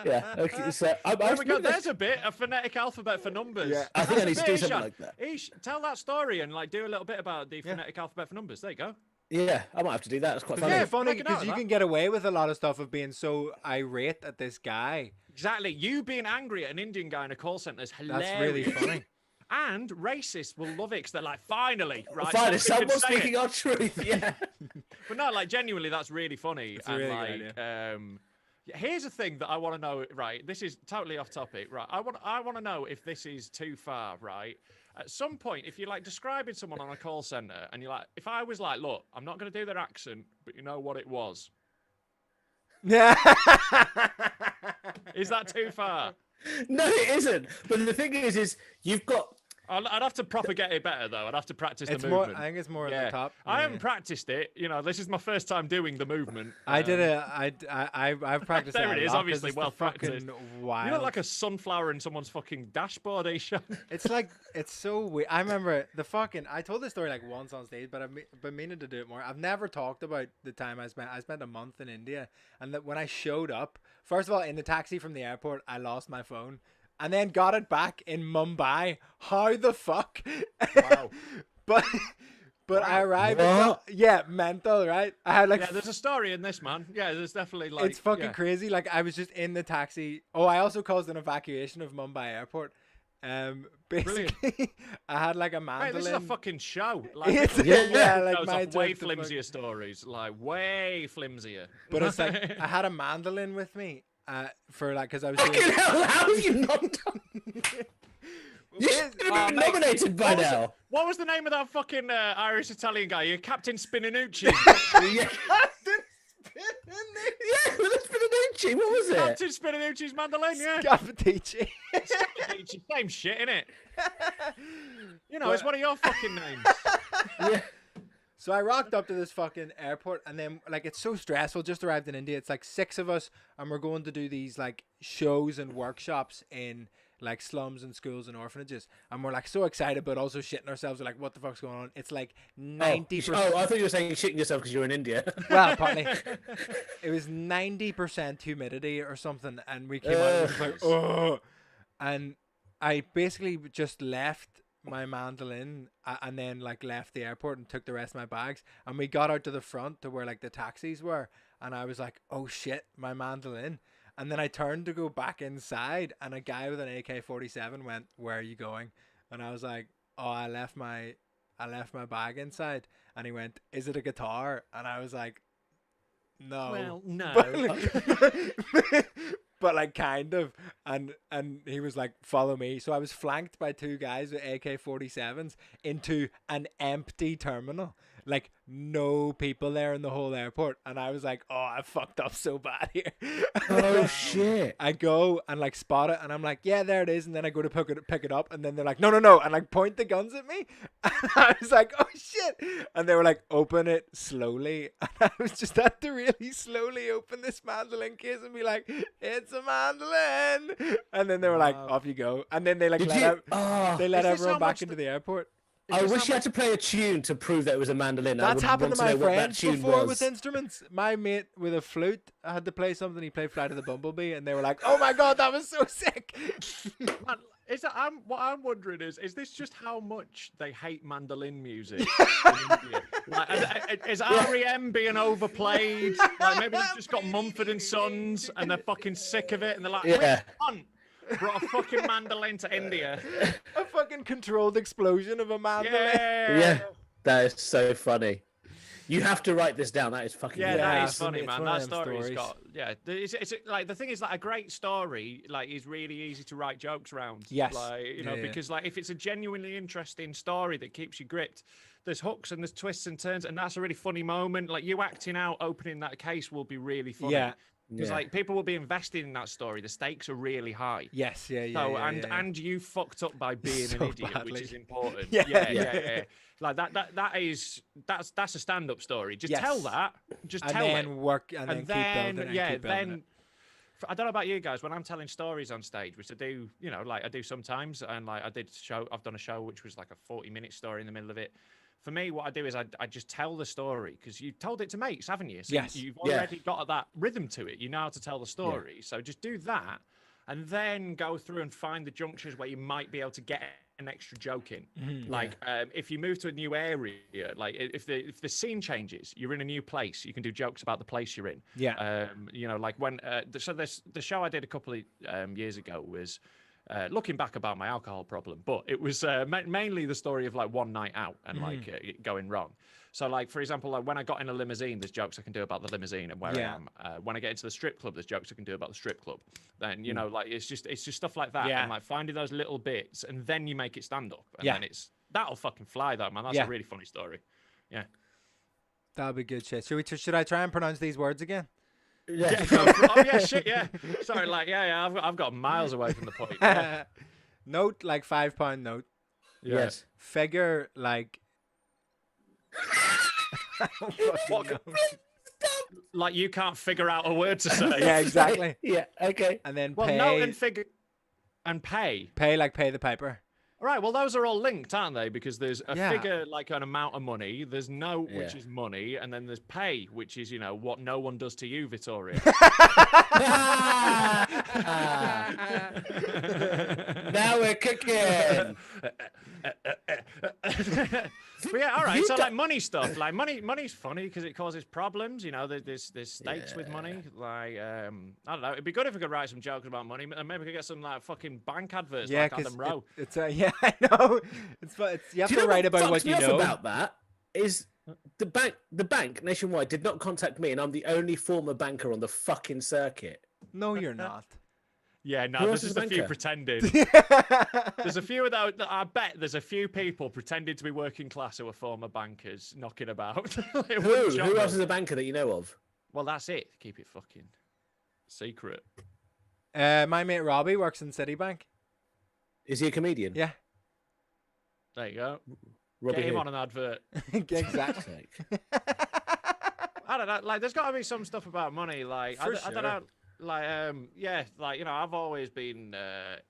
Yeah. Okay. So There we go. There's a phonetic alphabet for numbers. Yeah. I think I need That's to a do bit, something Eshaan. like that. Tell that story and like do a little bit about the phonetic alphabet for numbers. There you go. Yeah, I might have to do that. It's quite It's funny. very funny Make a note because of you that. can get away with a lot of stuff of being so irate at this guy. Exactly. You being angry at an Indian guy in a call centre is hilarious. That's really funny. And racists will love it because they're like, finally, right? Finally, someone can someone's say it. speaking our truth. Yeah. But no, like genuinely, that's really funny. It's a And really like, good idea. here's a thing that I want to know. Right, this is totally off topic. Right, I want to know if this is too far. Right, at some point, if you're like describing someone on a call center, and you're like, if I was like, look, I'm not going to do their accent, but you know what it was. Yeah. Is that too far? No, it isn't. But the thing is you've got. I'd have to propagate it better though. I'd have to practice It's the more. movement. I think it's more Yeah. at the top. I Yeah. haven't practiced it. You know, this is my first time doing the movement. I've practiced. There that it a is, lot 'cause obviously it's the well fucking practiced. wild. You look like a sunflower in someone's fucking dashboard, Eshaan. It's like it's so weird. I remember the fucking. I told this story like once on stage, but I've been meaning to do it more. I've never talked about the time I spent. I spent a month in India, and that when I showed up, first of all, in the taxi from the airport, I lost my phone, and then got it back in Mumbai. How the fuck? Wow. but I arrived. Yeah, mental, right? I had like Yeah, there's a story in this, man. Yeah, there's definitely like. it's fucking yeah. crazy. Like I was just in the taxi. Oh, I also caused an evacuation of Mumbai airport. Basically, I had like a Mate, mandolin. this is a fucking show. Like, It's- Yeah, like shows my have way joke to fuck- flimsier stories. Like way flimsier. But it's like I had a mandolin with me for like because I was Fucking doing. hell, how have you not done? You should have been mate, nominated by now. What was the name of that fucking Irish Italian guy? You Captain Spinanucci. Yeah. Yeah, that's Benucci. What was it? Captain Spinanucci's mandolin, yeah. Scapitici. Spinanucci, same shit, innit? You know, it's one of your fucking names. Yeah. So I rocked up to this fucking airport, and then like it's so stressful. Just arrived in India. It's like 6 of us, and we're going to do these like shows and workshops in like slums and schools and orphanages, and we're like so excited, but also shitting ourselves. We're like, what the fuck's going on? It's like 90%. Oh, I thought you were saying shitting yourself because you're in India. Well, partly. It was 90% humidity or something, and we came out and it was like, oh. And I basically just left my mandolin and then like left the airport and took the rest of my bags, and we got out to the front to where like the taxis were, and I was like, oh shit, my mandolin. And then I turned to go back inside, and a guy with an AK-47 went, where are you going? And I was like, oh, I left my bag inside. And he went, is it a guitar? And I was like, no. Well, no. But like kind of. And he was like, follow me. So I was flanked by 2 guys with AK-47s into an empty terminal. Like no people there in the whole airport. And I was like, oh, I fucked up so bad here. Oh shit. I go and like spot it, and I'm like, yeah, there it is. And then I go to pick it up, and then they're like, no, and like point the guns at me. And I was like, oh shit. And they were like, open it slowly. And I was just had to really slowly open this mandolin case and be like, it's a mandolin. And then they were like, off you go. And then they like Did let you? out, Oh, they let Is this everyone how back much into the airport. I wish you had to play a tune to prove that it was a mandolin. I That's would happened want to my know what that friends tune before was. with instruments. My mate with a flute, I had to play something. He played Flight of the Bumblebee, and they were like, "Oh my god, that was so sick!" Man, what I'm wondering is this just how much they hate mandolin music? in India? Like, is REM being overplayed? Like maybe they've just got Mumford and Sons and they're fucking sick of it, and they're like, Yeah. "Which cunt brought a fucking mandolin to India?" A fucking controlled explosion of a mandolin. Yeah, that is so funny. You have to write this down. That is fucking. Yeah, Yeah, that is it's funny, one man. of That them story's stories. got it's like the thing is like a great story like is really easy to write jokes around. Yes. Like you know Yeah. because like if it's a genuinely interesting story that keeps you gripped, there's hooks and there's twists and turns, and that's a really funny moment. Like you acting out opening that case will be really funny. Yeah. Because like people will be invested in that story. The stakes are really high. Yes, yeah. So and you fucked up by being So an idiot, badly. which is important. Yeah. Yeah. Like that's a stand-up story. Just Yes. tell that. Just And tell then it. work and then And keep building it. And keep building it. I don't know about you guys. When I'm telling stories on stage, which I do, like I do sometimes, and like I've done a show which was like a 40-minute story in the middle of it. for me, what I do is I just tell the story because you've told it to mates, haven't you? So Yes. you've already got that rhythm to it. You know how to tell the story. So just do that and then go through and find the junctures where you might be able to get an extra joke in. Like if you move to a new area, like if the scene changes, you're in a new place, you can do jokes about the place you're in. Yeah. You know, like when the show I did a couple of years ago was looking back about my alcohol problem, but it was mainly the story of like one night out and like it going wrong. So like, for example, like when I got in a limousine, there's jokes I can do about the limousine and where I am. When I get into the strip club, there's jokes I can do about the strip club. Then, you know, like it's just stuff like that. And like finding those little bits and then you make it stand up. And then that'll fucking fly though, man. That's a really funny story. Yeah. That'll be good shit. Should I try and pronounce these words again? Yeah. Oh yeah, shit, yeah. Sorry, like I've got miles away from the point. Yeah. Note, like £5 note. Yes. Figure, like I don't fucking know. Like you can't figure out a word to say. Yeah, exactly. Yeah. Okay. And then Well, pay. note and figure and pay. Pay, like pay the piper. All right, well, those are all linked, aren't they? Because there's a figure, like an amount of money. There's note, which is money. And then there's pay, which is, you know, what no one does to you, Vittorio. Now we're cooking. But yeah, all right. So like money stuff, like money's funny because it causes problems. You know, there's stakes with money. Like I don't know. It'd be good if we could write some jokes about money, and maybe we could get some like fucking bank adverts like Adam Rowe. It's yeah, I know. It's you have to write about what you know. About that is the bank Nationwide did not contact me, and I'm the only former banker on the fucking circuit. No, you're not. Yeah, no, there's just a few pretending. There's a few that I bet there's a few people pretending to be working class who are former bankers knocking about. Who else is a banker that you know of? Well, that's it. Keep it fucking secret. My mate Robbie works in Citibank. Is he a comedian? Yeah. There you go. Robbie Get him who? on an advert. Exactly. I don't know. Like, there's got to be some stuff about money. Like, I don't know. Like, yeah, like, you know, I've always been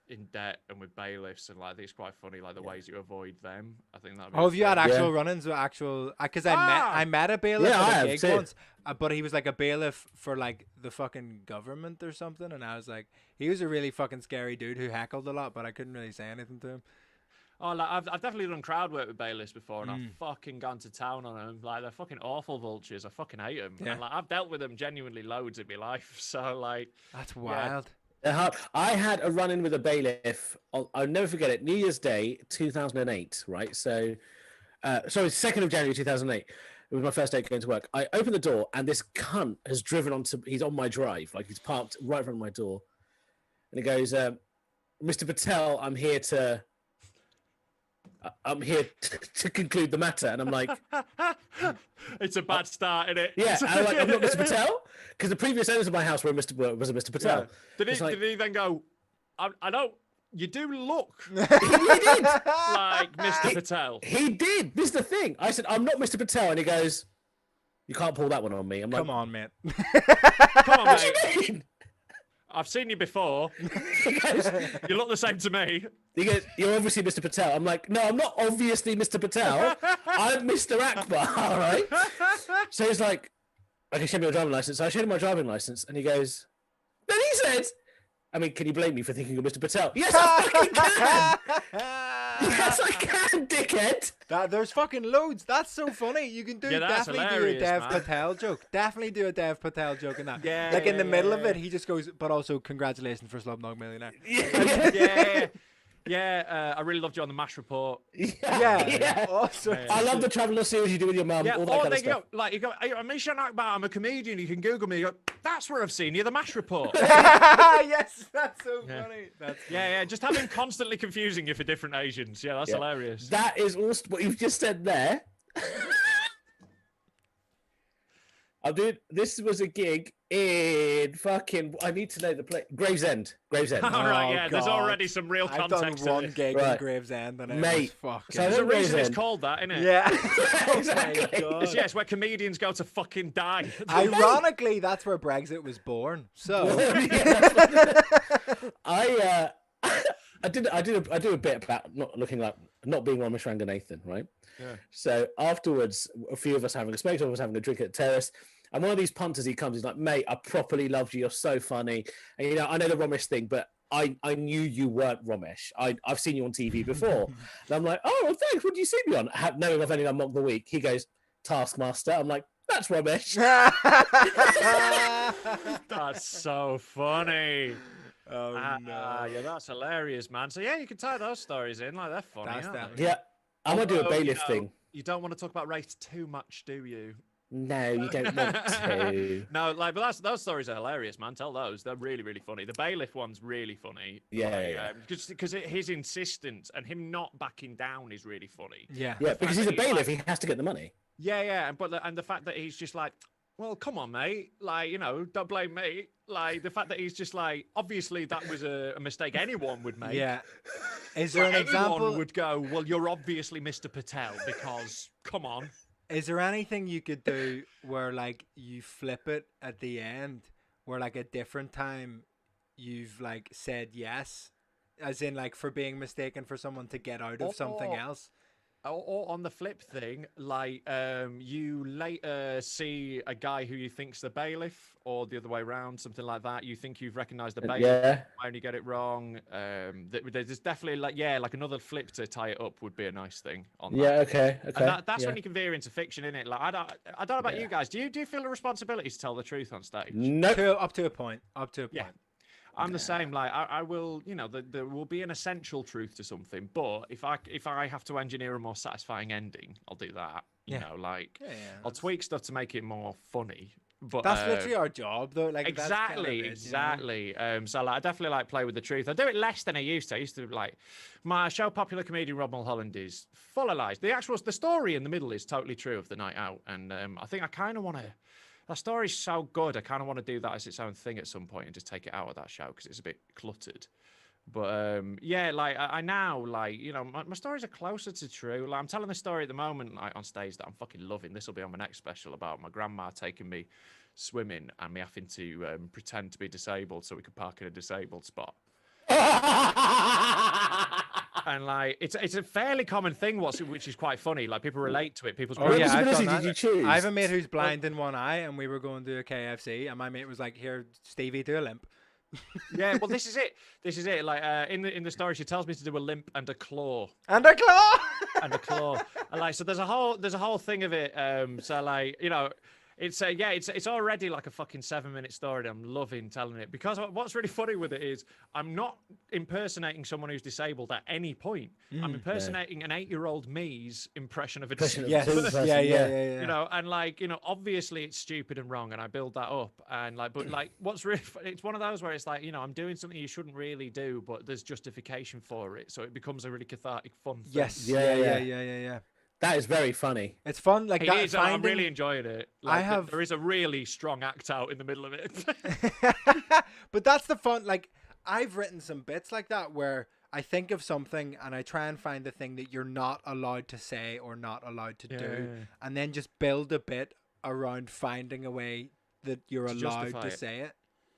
in debt and with bailiffs, and like, I think it's quite funny, like the ways you avoid them. I think that. Oh, have you had actual run-ins with actual? Because I met a bailiff at a gig once, but he was like a bailiff for like the fucking government or something, and I was like, he was a really fucking scary dude who heckled a lot, but I couldn't really say anything to him. Oh, like I've definitely done crowd work with bailiffs before, and I've fucking gone to town on them. Like, they're fucking awful vultures. I fucking hate them. Yeah. And like, I've dealt with them genuinely loads in my life. So like, that's wild. They're hard. I had a run-in with a bailiff. I'll never forget it. New Year's Day, 2008. Right. So, sorry, 2nd of January 2008. It was my first day going to work. I opened the door, and this cunt has driven onto. He's on my drive. Like, he's parked right in front of my door, and he goes, "Mr. Patel, I'm here to conclude the matter." And I'm like, it's a bad start, isn't it? yeah. And I'm like, I'm not Mr. Patel, because the previous owners of my house was a Mr. Patel. Yeah. Did he then go, I don't, you do look he did. like Mr. Patel. He did. This is the thing. I said, I'm not Mr. Patel. And he goes, you can't pull that one on me. I'm like, Come on, mate. Come on, what mate. do you mean? I've seen you before. He goes, You look the same to me. he goes, you're obviously Mr. Patel. I'm like, no, I'm not obviously Mr. Patel. I'm Mr. Akbar, all right? So he's like, okay, show me your driving license. So I showed him my driving license, and he goes, then he said, I mean, can you blame me for thinking of Mr. Patel? Yes, I fucking can. Yes, I can, dickhead. There's fucking loads. That's so funny. You can definitely do a Dev Patel joke. Definitely do a Dev Patel joke in that. Yeah. Like in the middle of it, he just goes, but also congratulations for Slumdog Millionaire. Yeah. I really loved you on the MASH report. Yeah. Awesome. I love the traveller series you do with your mum. Yeah, all that kind of stuff. You go, I'm Eshaan Akbar, I'm a comedian. You can Google me. You go, that's where I've seen you, the MASH report. Yes, that's so funny. That's Yeah. Just have him constantly confusing you for different Asians. Yeah, that's hilarious. That is also what you've just said there. This was a gig in fucking. I need to know the place. Gravesend. All right, yeah. There's God. already some real I've context. done one to it. gig Right. in Gravesend, and it Mate, was fucking. so There's a reason it's Gravesend. called that, isn't it? Yeah. Exactly. Oh my God. Yes, where comedians go to fucking die. Ironically, that's where Brexit was born. So I do a bit about not looking like not being Ramesh Ranganathan, right? Yeah. So afterwards, a few of us having a smoke, some of us having a drink at the terrace, and one of these punters, he comes, he's like, mate, I properly loved you. You're so funny. And, you know, I know the Ramesh thing, but I knew you weren't Ramesh. I've seen you on TV before. And I'm like, oh, well, thanks. What do you see me on? Knowing I've only done Mock the Week. He goes, Taskmaster. I'm like, that's Ramesh. That's so funny. Oh no. Yeah, that's hilarious, man. So yeah, you can tie those stories in, like they're funny. That's aren't definitely- they? Yeah. I'm going to do a Although, bailiff thing. You don't want to talk about race too much, do you? No, you don't want to. No, like, but those stories are hilarious, man. Tell those; they're really, really funny. The bailiff one's really funny. Yeah. Because his insistence and him not backing down is really funny. Yeah. Yeah, because he's a bailiff. He has to get the money. Yeah, but the fact that he's just like, well, come on, mate. Like, you know, don't blame me. Like, the fact that he's just like, obviously that was a mistake anyone would make. Yeah. Is there an Anyone example? would go, well, you're obviously Mr. Patel because, come on. Is there anything you could do where like you flip it at the end, where like a different time you've like said yes, as in like for being mistaken for someone to get out of something else? Or on the flip thing, like you later see a guy who you think's the bailiff, or the other way around, something like that. You think you've recognised the bailiff, Yeah. and you get it wrong. There's definitely like another flip to tie it up would be a nice thing. On Yeah, that. okay. And that's yeah. when you can veer into fiction, innit? Like I don't know about Yeah. you guys. Do you feel a responsibility to tell the truth on stage? Nope. Up to a point. Up to a point. Yeah. I'm the same. Like I will, you know, there will be an essential truth to something, but if I have to engineer a more satisfying ending, I'll do that. You know, like I'll tweak stuff to make it more funny. But That's literally our job, though. Like exactly. So like, I definitely like play with the truth. I do it less than I used to. I used to like my show. Popular comedian Rob Mulholland is full of lies. The story in the middle is totally true of the night out, and I think I kind of want to. That story's so good. I kind of want to do that as its own thing at some point and just take it out of that show because it's a bit cluttered. But yeah, like I now like, you know, my stories are closer to true. Like I'm telling the story at the moment, like on stage, that I'm fucking loving. This will be on my next special about my grandma taking me swimming and me having to pretend to be disabled so we could park in a disabled spot. And like it's a fairly common thing, which is quite funny. Like people relate to it. People's Oh yeah, I've disability done did that. you choose? I have a mate who's blind in one eye, and we were going to a KFC, and my mate was like, "Here, Stevie, do a limp." Yeah, well, this is it. This is it. Like in the story, she tells me to do a limp and a claw. And a claw. And a claw. And like, so there's a whole thing of it. So like, you know, it's already like a fucking 7-minute story. I'm loving telling it because what's really funny with it is I'm not impersonating someone who's disabled at any point. I'm impersonating an 8-year-old me's impression of a disabled Yes. person. Yeah. You know, and like, you know, obviously it's stupid and wrong, and I build that up, and like, but like, what's really, it's one of those where it's like, you know, I'm doing something you shouldn't really do, but there's justification for it, so it becomes a really cathartic, fun thing. Yes. Yeah. Yeah. That is very funny. It's fun. Like It that. is, I'm really enjoying it. Like, there is a really strong act out in the middle of it. But that's the fun. Like I've written some bits like that where I think of something and I try and find the thing that you're not allowed to say or not allowed to do, and then just build a bit around finding a way that you're allowed justify to it. say it.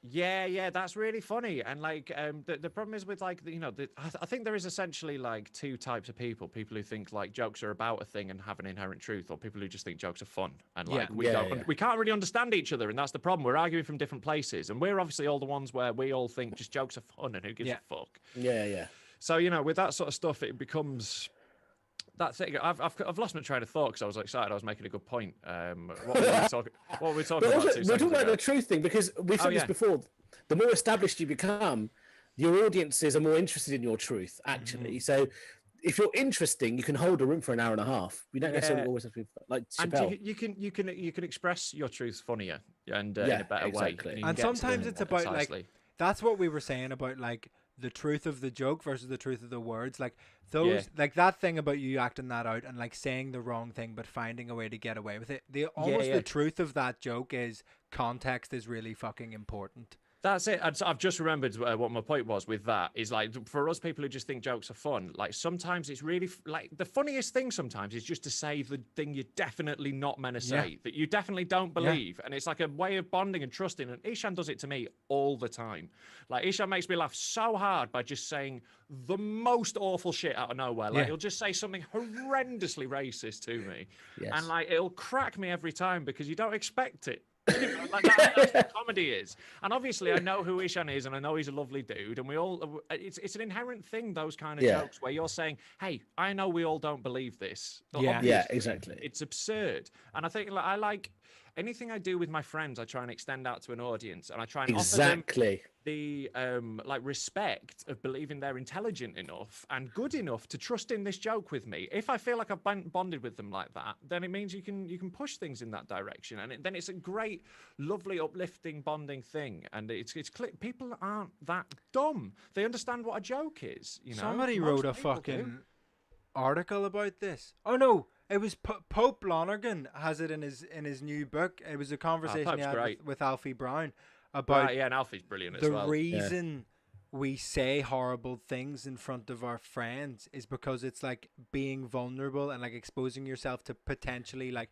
Yeah, that's really funny. And like, the problem is with like, you know, I think there is essentially like two types of people who think like jokes are about a thing and have an inherent truth, or people who just think jokes are fun. And like, we can't really understand each other. And that's the problem. We're arguing from different places. And we're obviously all the ones where we all think just jokes are fun and who gives a fuck. Yeah. So, you know, with that sort of stuff, it becomes... That's it. I've lost my train of thought because I was excited. I was making a good point. What were we talking But about? also, we're talking about the truth thing because we've said this before. The more established you become, your audiences are more interested in your truth, actually. So if you're interesting, you can hold a room for an hour and a half. You don't necessarily always have to be like Chappelle. And you can express your truth funnier and in a better way. And sometimes it's about like that's what we were saying about like the truth of the joke versus the truth of the words. Like those, like that thing about you acting that out and like saying the wrong thing but finding a way to get away with it. The truth of that joke is context is really fucking important. That's it. I've just remembered what my point was with that. Is like, for us people who just think jokes are fun, like sometimes it's really like the funniest thing sometimes is just to say the thing you're definitely not meant to say, that you definitely don't believe. And it's like a way of bonding and trusting. And Eshaan does it to me all the time. Like Eshaan makes me laugh so hard by just saying the most awful shit out of nowhere. Like he'll just say something horrendously racist to me. And like it'll crack me every time because you don't expect it. Like that's what comedy is. And obviously I know who Eshaan is and I know he's a lovely dude, and we all it's an inherent thing, those kind of jokes where you're saying, hey, I know we all don't believe this. Exactly. It's absurd. And I think I like anything I do with my friends, I try and extend out to an audience, and I try and offer them the like respect of believing they're intelligent enough and good enough to trust in this joke with me. If I feel like I've bonded with them like that, then it means you can push things in that direction, and then it's a great, lovely, uplifting, bonding thing. And it's people aren't that dumb. They understand what a joke is. You know, somebody wrote a fucking article about this. Oh no. It was Pope Lonergan has it in his new book. It was a conversation he had with Alfie Brown about and Alfie's brilliant as well. The reason we say horrible things in front of our friends is because it's like being vulnerable and like exposing yourself to potentially like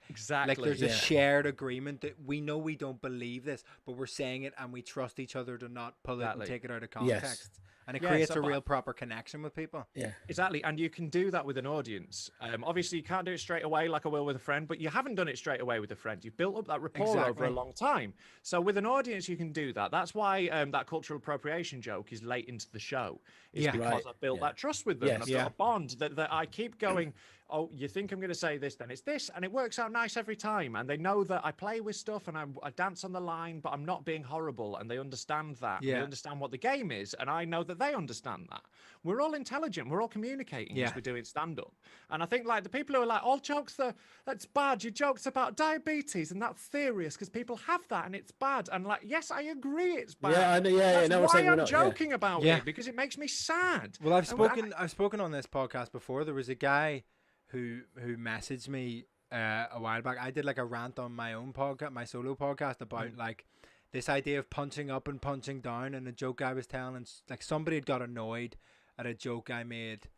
there's a shared agreement that we know we don't believe this, but we're saying it and we trust each other to not pull it and take it out of context. And it creates a real proper connection with people. Yeah, exactly. And you can do that with an audience. Obviously, you can't do it straight away like I will with a friend, but you haven't done it straight away with a friend. You've built up that rapport over a long time. So with an audience, you can do that. That's why that cultural appropriation joke is late into the show. Is because I've built that trust with them. I've got a bond that I keep going, oh, you think I'm going to say this, then it's this. And it works out nice every time. And they know that I play with stuff and I dance on the line, but I'm not being horrible. And they understand that. They understand what the game is. And I know that they understand that. We're all intelligent. We're all communicating as we're doing stand-up. And I think like the people who are like, all jokes, that's bad. Your joke's about diabetes and that's serious because people have that and it's bad. And like, yes, I agree it's bad. Yeah, I know. Yeah, that's why I'm joking about it, because it makes me sad. Well, I've spoken on this podcast before. There was a guy who messaged me a while back. I did like a rant on my own podcast, my solo podcast, about like this idea of punching up and punching down, and a joke I was telling, and like somebody had got annoyed at a joke I made,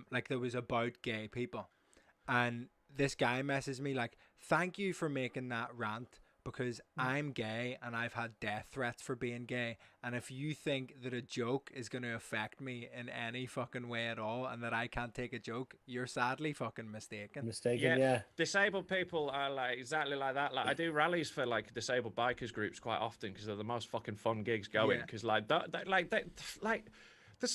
like that was about gay people, and this guy messaged me like, thank you for making that rant, because I'm gay and I've had death threats for being gay, and if you think that a joke is going to affect me in any fucking way at all and that I can't take a joke, you're sadly fucking mistaken. Yeah. Disabled people are like exactly like that. Like I do rallies for like disabled bikers groups quite often because they're the most fucking fun gigs going. Because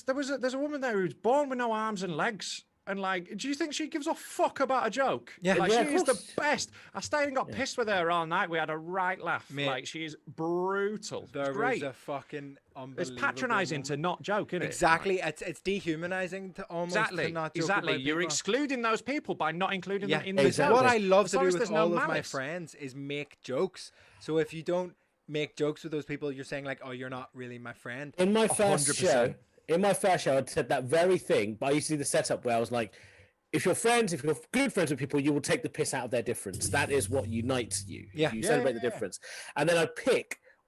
there's a woman there who's born with no arms and legs. And like, do you think she gives a fuck about a joke? Yeah, like she is the best. I stayed and got pissed with her all night. We had a right laugh. Mate, like she is brutal. There was a fucking unbelievable. It's patronising to not joke, isn't it? Exactly. It's dehumanising to almost to not joke about You're people. excluding those people by not including them in the exactly. What I love to do with all of my friends is make jokes. So if you don't make jokes with those people, you're saying like, oh, you're not really my friend. In my first show. In my first show, I said that very thing, but I used to do the setup where I was like, if you're good friends with people, you will take the piss out of their difference. That is what unites you. You celebrate the difference. And then I'd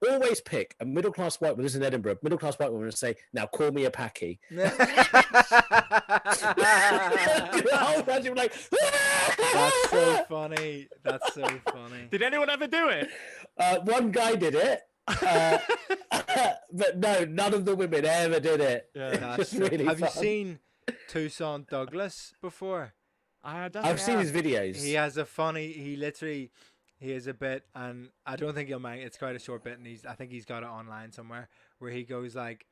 always pick a middle-class white woman, this is in Edinburgh, middle-class white woman, and say, now call me a packy. The whole bunch of like, that's so funny. That's so funny. Did anyone ever do it? One guy did it. But no, none of the women ever did it. That's really Have fun. You seen Tucson Douglas before? I've seen his videos. He has a funny. He has a bit, and I don't think you'll mind. It's quite a short bit, and I think he's got it online somewhere where he goes like,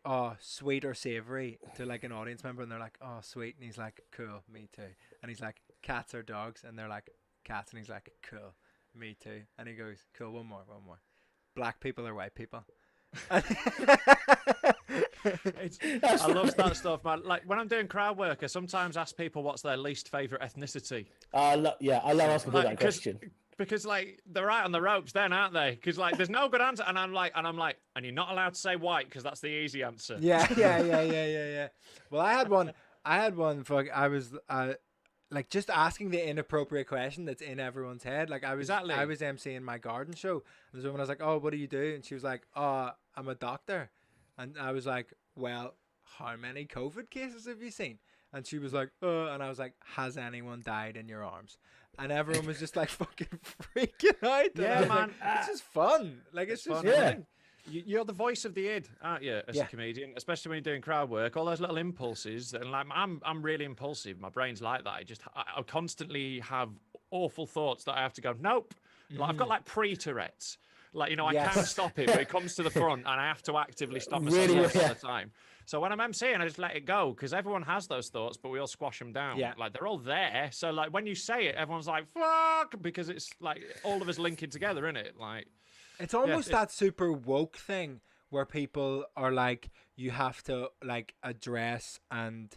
oh, sweet or savory to like an audience member, and they're like, oh, sweet, and he's like, cool, me too, and he's like, cats or dogs, and they're like, cats, and he's like, cool, me too, and he goes, cool, one more. Black people or white people? I love that stuff, man. Like when I'm doing crowd work, I sometimes ask people what's their least favorite ethnicity. I love asking that question because like they're right on the ropes, then, aren't they? Because like there's no good answer, and I'm like, and you're not allowed to say white because that's the easy answer. Yeah. Well, I had one. like just asking the inappropriate question that's in everyone's head. Like I was Exactly. emceeing my garden show, and this woman, I was like, "Oh, what do you do?" And she was like, "Oh, I'm a doctor," and I was like, "Well, how many COVID cases have you seen?" And she was like, and I was like, "Has anyone died in your arms?" And everyone was just like fucking freaking out. And I Yeah, was man. like, it's just fun. Like it's just fun, fun. Yeah. You're the voice of the id, aren't you, as Yeah. a comedian? Especially when you're doing crowd work, all those little impulses. And like, I'm really impulsive. My brain's like that. I constantly have awful thoughts that I have to go. Nope. Like I've got like pre-Tourette's. Like I Yes. can stop it, but it comes to the front, and I have to actively stop myself Really, all yeah. the time. So when I'm emceeing, I just let it go because everyone has those thoughts, but we all squash them down. Yeah. Like they're all there. So like when you say it, everyone's like fuck because it's like all of us linking together, isn't it? Like It's almost that super woke thing where people are like, you have to like address your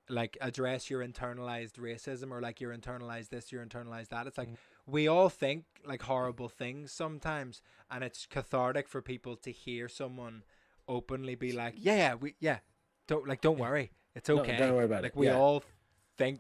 internalized racism, or like your internalized this, your internalized that. It's like we all think like horrible things sometimes, and it's cathartic for people to hear someone openly be like, don't worry, it's okay. Don't worry about like it. we Yeah. all think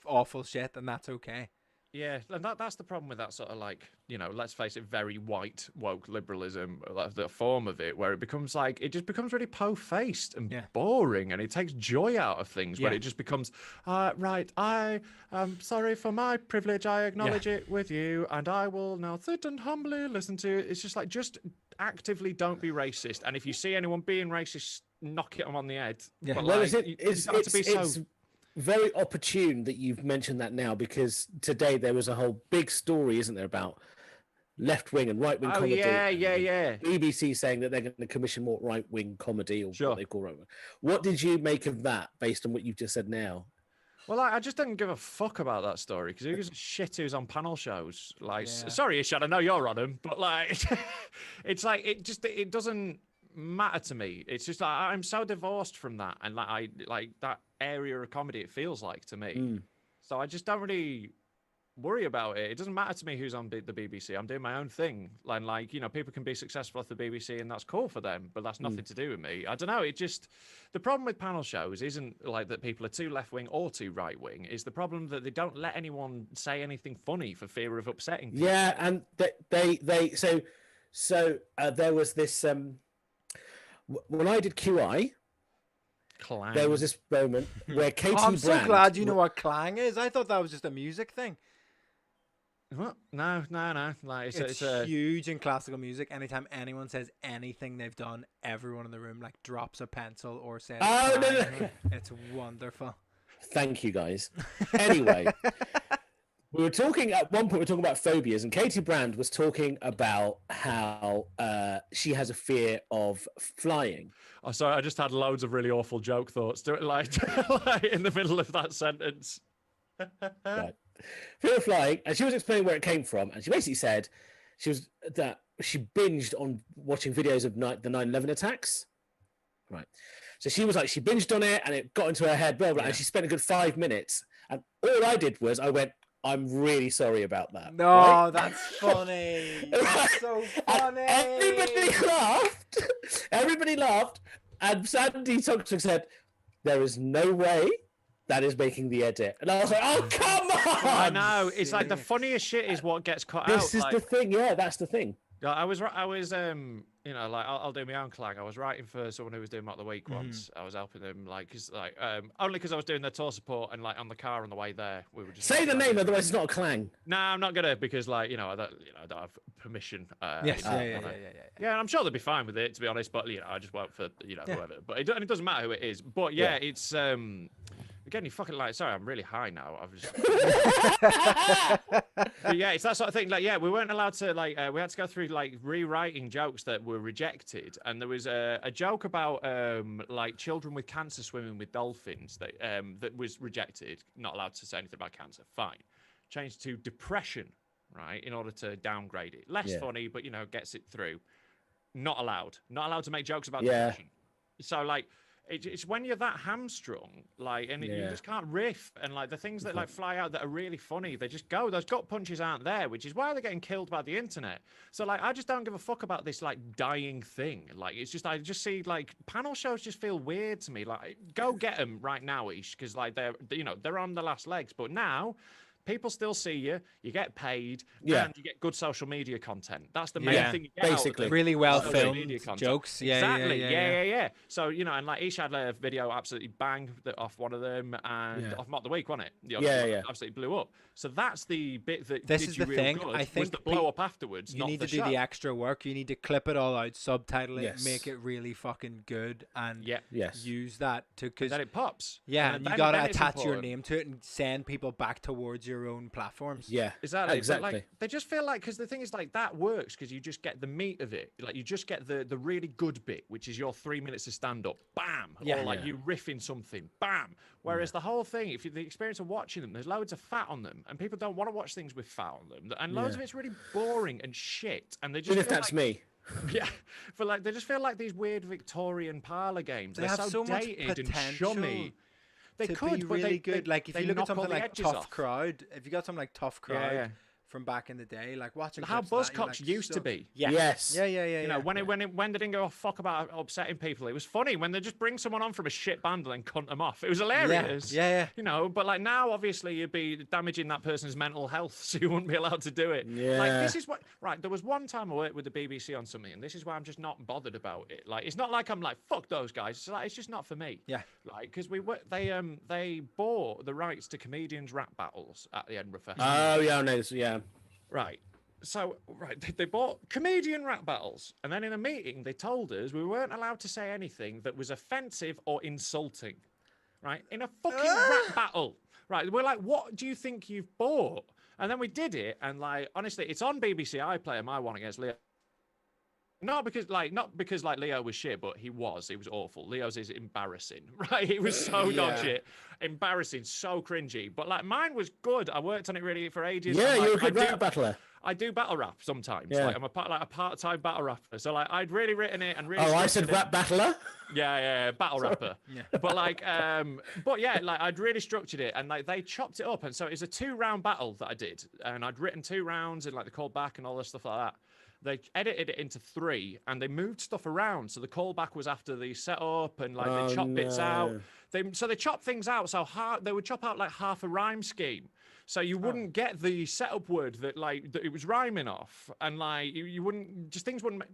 awful shit, and that's okay. yeah, and that's the problem with that sort of like, let's face it, very white woke liberalism, like the form of it, where it becomes like, it just becomes really po-faced and boring, and it takes joy out of things, where it just becomes, right, I am sorry for my privilege, I acknowledge it with you, and I will now sit and humbly listen to it. It's just like, just actively don't be racist, and if you see anyone being racist, knock it on the head. Yeah. But Well, like, it's very opportune that you've mentioned that now, because today there was a whole big story, isn't there, about left-wing and right-wing comedy. yeah. BBC saying that they're going to commission more right-wing comedy, or Sure. what they call right-wing. What did you make of that, based on what you've just said now? Well, I just didn't give a fuck about that story because who gives a shit who's on panel shows? Like, sorry, Eshaan, I know you're on them, but like, it's like it doesn't matter to me. It's just like I'm so divorced from that, and like I like that area of comedy. It feels like to me, so I just don't really worry about it. It doesn't matter to me who's on the BBC. I'm doing my own thing. And like, people can be successful at the BBC and that's cool for them, but that's nothing to do with me. I don't know. The problem with panel shows isn't like that people are too left wing or too right wing. It's the problem that they don't let anyone say anything funny for fear of upsetting people. Yeah. And there was this, when I did QI, Clang. there was this moment where Katie I'm Brand... so glad you know what clang is. I thought that was just a music thing. What? No. Like It's huge in classical music. Anytime anyone says anything they've done, everyone in the room like drops a pencil or says, Oh, no. It's wonderful. Thank you, guys. Anyway, we were talking at one point. We were talking about phobias, and Katie Brand was talking about how she has a fear of flying. Oh, sorry, I just had loads of really awful joke thoughts. Do it like in the middle of that sentence. Right. Fear of flying, and she was explaining where it came from, and she basically said she binged on watching videos of the 9/11 attacks. Right. So she was like, she binged on it, and it got into her head, blah, blah, and she spent a good 5 minutes. And all I did was I went, I'm really sorry about that. No, right? that's funny. That's so funny. And everybody laughed. And Sandy Toxic said, there is no way that is making the edit. And I was like, oh, come on. I know. It's like the funniest shit is what gets cut out. This is the thing. Yeah, that's the thing. I was like, I'll do my own clang. I was writing for someone who was doing Mock the Week once. I was helping them, only because I was doing their tour support, and like on the car on the way there, we were just say the name, otherwise it's not a clang. No, I'm not gonna, because I don't have permission. Yes, yeah. I'm sure they'll be fine with it, to be honest. But I just won't for whoever. But it doesn't matter who it is. But it's again, you fucking sorry, I'm really high now. I've just. But yeah, it's that sort of thing. Like, we weren't allowed to we had to go through rewriting jokes that were rejected, and there was a joke about children with cancer swimming with dolphins that was rejected. Not allowed to say anything about cancer. Fine, changed to depression, right, in order to downgrade it. Less funny, but gets it through. Not allowed to make jokes about depression. So it's when you're that hamstrung, like, and you just can't riff, and like the things that like fly out that are really funny, they just go. Those gut punches aren't there, which is why they're getting killed by the internet. So like, I just don't give a fuck about this like dying thing. Like, it's just I just see like panel shows just feel weird to me. Like, go get them right now, Ish, because like they're on the last legs, but now. People still see you, you get paid, and you get good social media content. That's the main thing you get basically. out of Really well filmed media content. jokes. Exactly. Yeah. So, you know, and like Ish had a video absolutely bang off one of them and off Mock the Week, wasn't it? Absolutely blew up. So that's the bit that this did is you the real thing. good, I think was the blow up afterwards. You not need the to do show. the extra work. You need to clip it all out, subtitle it, Yes. make it really fucking good, and Yes. use that to because then it pops. Yeah, and you then gotta it's attach your important. name to it and send people back towards your own platforms. Yeah. Exactly. Exactly. But, like, they just feel like, because the thing is, like, that works because you just get the meat of it. Like, you just get the really good bit, which is your 3 minutes of stand up, bam. Yeah. Or like you riffing something, bam. Whereas the whole thing, if you, the experience of watching them, there's loads of fat on them, and people don't want to watch things with fat on them, and loads of it's really boring and shit. And they just Even if feel that's like, me. yeah, but like they just feel like these weird Victorian parlor games. They They're have so so much dated and potential chummy. They to could be but really they, good. They, like if they you look at knock all something the like edges Tough off. Crowd, if you got something like Tough Crowd Yeah. from back in the day, like watching How clips of buzz that, you're cocks like, used to be. Yeah. Yes. Yeah. You know, when they didn't go a fuck about upsetting people, it was funny when they just bring someone on from a shit band and cunt them off. It was hilarious. Yeah. You know, but like now, obviously, you'd be damaging that person's mental health, so you wouldn't be allowed to do it. Yeah. Like this is what. Right, there was one time I worked with the BBC on something, and this is why I'm just not bothered about it. Like, it's not like I'm like fuck those guys. It's like it's just not for me. Yeah. Like, because they bought the rights to comedians' rap battles at the Edinburgh Festival. Oh yeah, I know this. Yeah. Right. So, they bought comedian rap battles, and then in a meeting, they told us we weren't allowed to say anything that was offensive or insulting, right? In a fucking rap battle, right? We're like, what do you think you've bought? And then we did it, and like, honestly, it's on BBC iPlayer, my one against Leo. Not because Leo was shit, but he was awful. Leo's is embarrassing, right? It was so dog shit, embarrassing, so cringy. But like mine was good. I worked on it really for ages. Yeah, and, like, you're a good rap battler. I do battle rap sometimes. Yeah. Like I'm a part-time battle rapper. So like I'd really written it and really. Oh, I said structured it. rap battler. Yeah, battle rapper. Yeah. But like, but yeah, like I'd really structured it, and like they chopped it up, and so it was a 2-round battle that I did, and I'd written 2 rounds, and like the callback and all this stuff like that. They edited it into 3, and they moved stuff around. So the callback was after the setup, and like they chopped bits out. They chopped things out. So they would chop out like half a rhyme scheme. So you wouldn't get the setup word that it was rhyming off, and like you wouldn't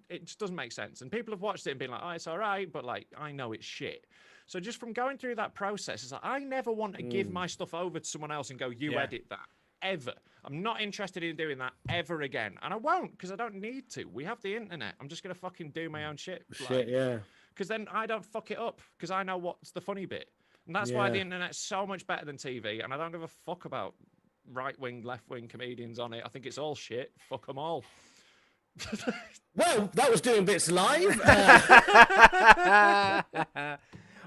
it just doesn't make sense. And people have watched it and been like, oh, it's all right, but like I know it's shit. So just from going through that process, it's like I never want to give my stuff over to someone else and go, you edit that. Ever. I'm not interested in doing that ever again. And I won't, because I don't need to. We have the internet. I'm just going to fucking do my own shit. Yeah. Because then I don't fuck it up, because I know what's the funny bit. And that's why the internet's so much better than TV, and I don't give a fuck about right-wing, left-wing comedians on it. I think it's all shit. Fuck them all. Well, that was doing bits live.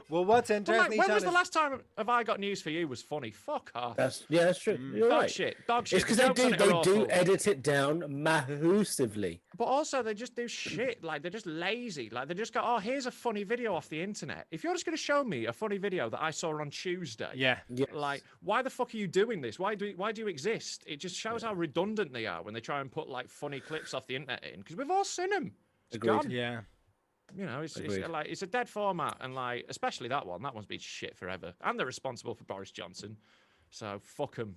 Well, what's But interesting? like, when was Eshaan, the last time have I got news for you was funny? Fuck off. That's true. You're Dog right. shit. Dog shit. It's because The jokes on it they are do awful. edit it down massively. But also, they just do shit. Like, they're just lazy. Like, they just go, oh, here's a funny video off the internet. If you're just going to show me a funny video that I saw on Tuesday, Yeah. Yes. like, why the fuck are you doing this? Why do you exist? It just shows how redundant they are when they try and put, like, funny clips off the internet in. Because we've all seen them. It's Agreed. gone. Yeah. You know, it's Agreed. like, it's a dead format. And, like, especially that one. That one's been shit forever. And they're responsible for Boris Johnson. So, fuck them.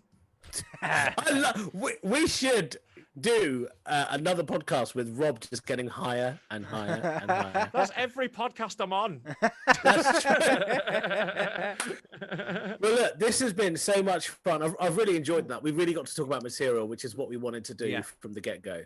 We should do another podcast with Rob just getting higher and higher and higher. That's every podcast I'm on. Well, look, this has been so much fun. I've really enjoyed that. We really got to talk about material, which is what we wanted to do from the get-go.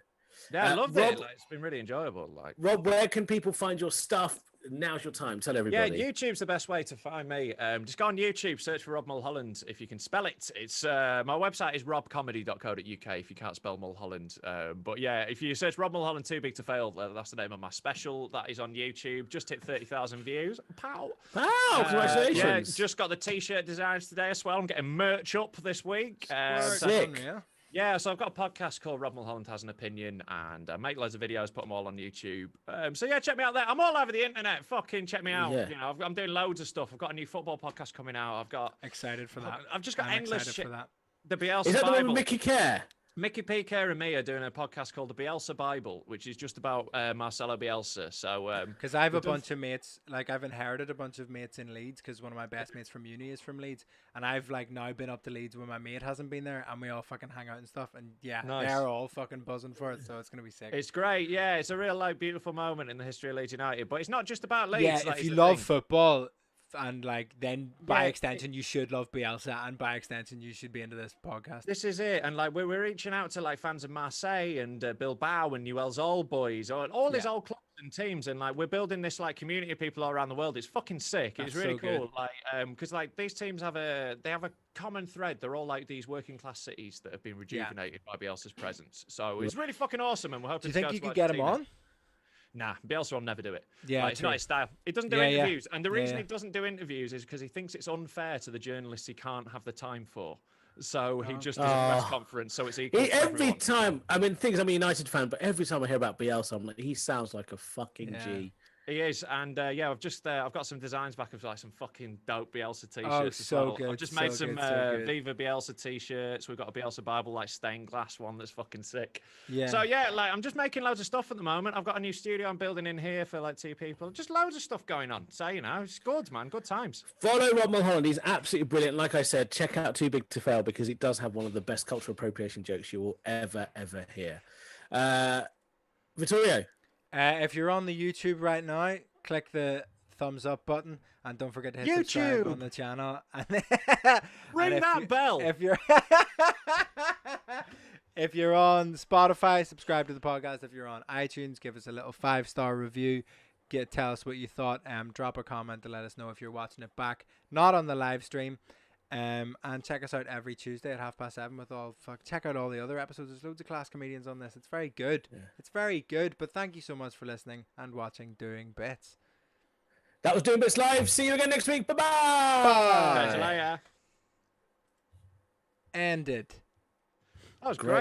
Yeah, I loved Rob- it. Like, it's been really enjoyable. Like, Rob, where can people find your stuff? Now's your time. Tell yeah, everybody. YouTube's the best way to find me. Just go on YouTube, search for Rob Mulholland if you can spell it. It's my website is robcomedy.co.uk if you can't spell Mulholland. But yeah, if you search Rob Mulholland Too Big to Fail, that's the name of my special. That is on YouTube. Just hit 30,000 views. Pow! Wow, congratulations. Yeah, just got the t-shirt designs today as well. I'm getting merch up this week. That's Sick. unreal. Yeah, so I've got a podcast called Rob Mulholland Has an Opinion, and I make loads of videos, put them all on YouTube. So yeah, check me out there. I'm all over the internet. Fucking check me out. Yeah. You know, I'm doing loads of stuff. I've got a new football podcast coming out. Excited for that. I've just got I'm endless excited shit. for that. The Bielsa Is that the one Bible. with Mickey Kerr? Mickey P. Kerr and me are doing a podcast called The Bielsa Bible, which is just about Marcelo Bielsa. So, because I have a bunch of mates, like I've inherited a bunch of mates in Leeds, because one of my best mates from uni is from Leeds, and I've like now been up to Leeds when my mate hasn't been there, and we all fucking hang out and stuff, and yeah, Nice. they're all fucking buzzing for it, so it's gonna be sick. it's great. Yeah, it's a real like beautiful moment in the history of Leeds United. But it's not just about Leeds. Yeah, like, if it's you the love thing. football, and like then by Yeah, extension you should love Bielsa, and by extension you should be into this podcast. This is it, and like we're reaching out to like fans of Marseille and Bilbao and Newell's Old Boys, or all these old clubs and teams, and like we're building this like community of people all around the world. It's fucking sick. It's That's really so good. cool. Like because like these teams have a common thread. They're all like these working class cities that have been rejuvenated by Bielsa's presence. So it's really fucking awesome, and we're hoping. Do you think you could get him on? Nah, Bielsa will never do it. Yeah, Like, it's not true. his style. He doesn't do Yeah, yeah. interviews, and the reason yeah. he doesn't do interviews is because he thinks it's unfair to the journalists he can't have the time for. So he just does a press conference, so it's equal. for Every everyone. time, I mean, things I'm a United fan, but every time I hear about Bielsa, I'm like, he sounds like a fucking Yeah. G. He is, and yeah, I've got some designs back of like some fucking dope Bielsa t-shirts. Oh, as so well. good, I've just so made some good, so good. Viva Bielsa t-shirts. We've got a Bielsa Bible like stained glass one that's fucking sick. Yeah. So yeah, like I'm just making loads of stuff at the moment. I've got a new studio I'm building in here for like 2 people. Just loads of stuff going on. So you know, it's good, man. Good times. Follow Rob Mulholland. He's absolutely brilliant. Like I said, check out Too Big to Fail because it does have one of the best cultural appropriation jokes you will ever hear. Vittorio. If you're on the YouTube right now, click the thumbs up button, and don't forget to hit subscribe on YouTube. the channel. And Ring that bell. If you're if you're on Spotify, subscribe to the podcast. If you're on iTunes, give us a little 5-star review. Tell us what you thought. Drop a comment to let us know if you're watching it back, not on the live stream. And check us out every Tuesday at 7:30 with check out all the other episodes. There's loads of class comedians on this. It's very good. Yeah. It's very good. But thank you so much for listening and watching Doing Bits. That was Doing Bits Live. See you again next week. Bye-bye. Catch you later. Ended. That was Great. great.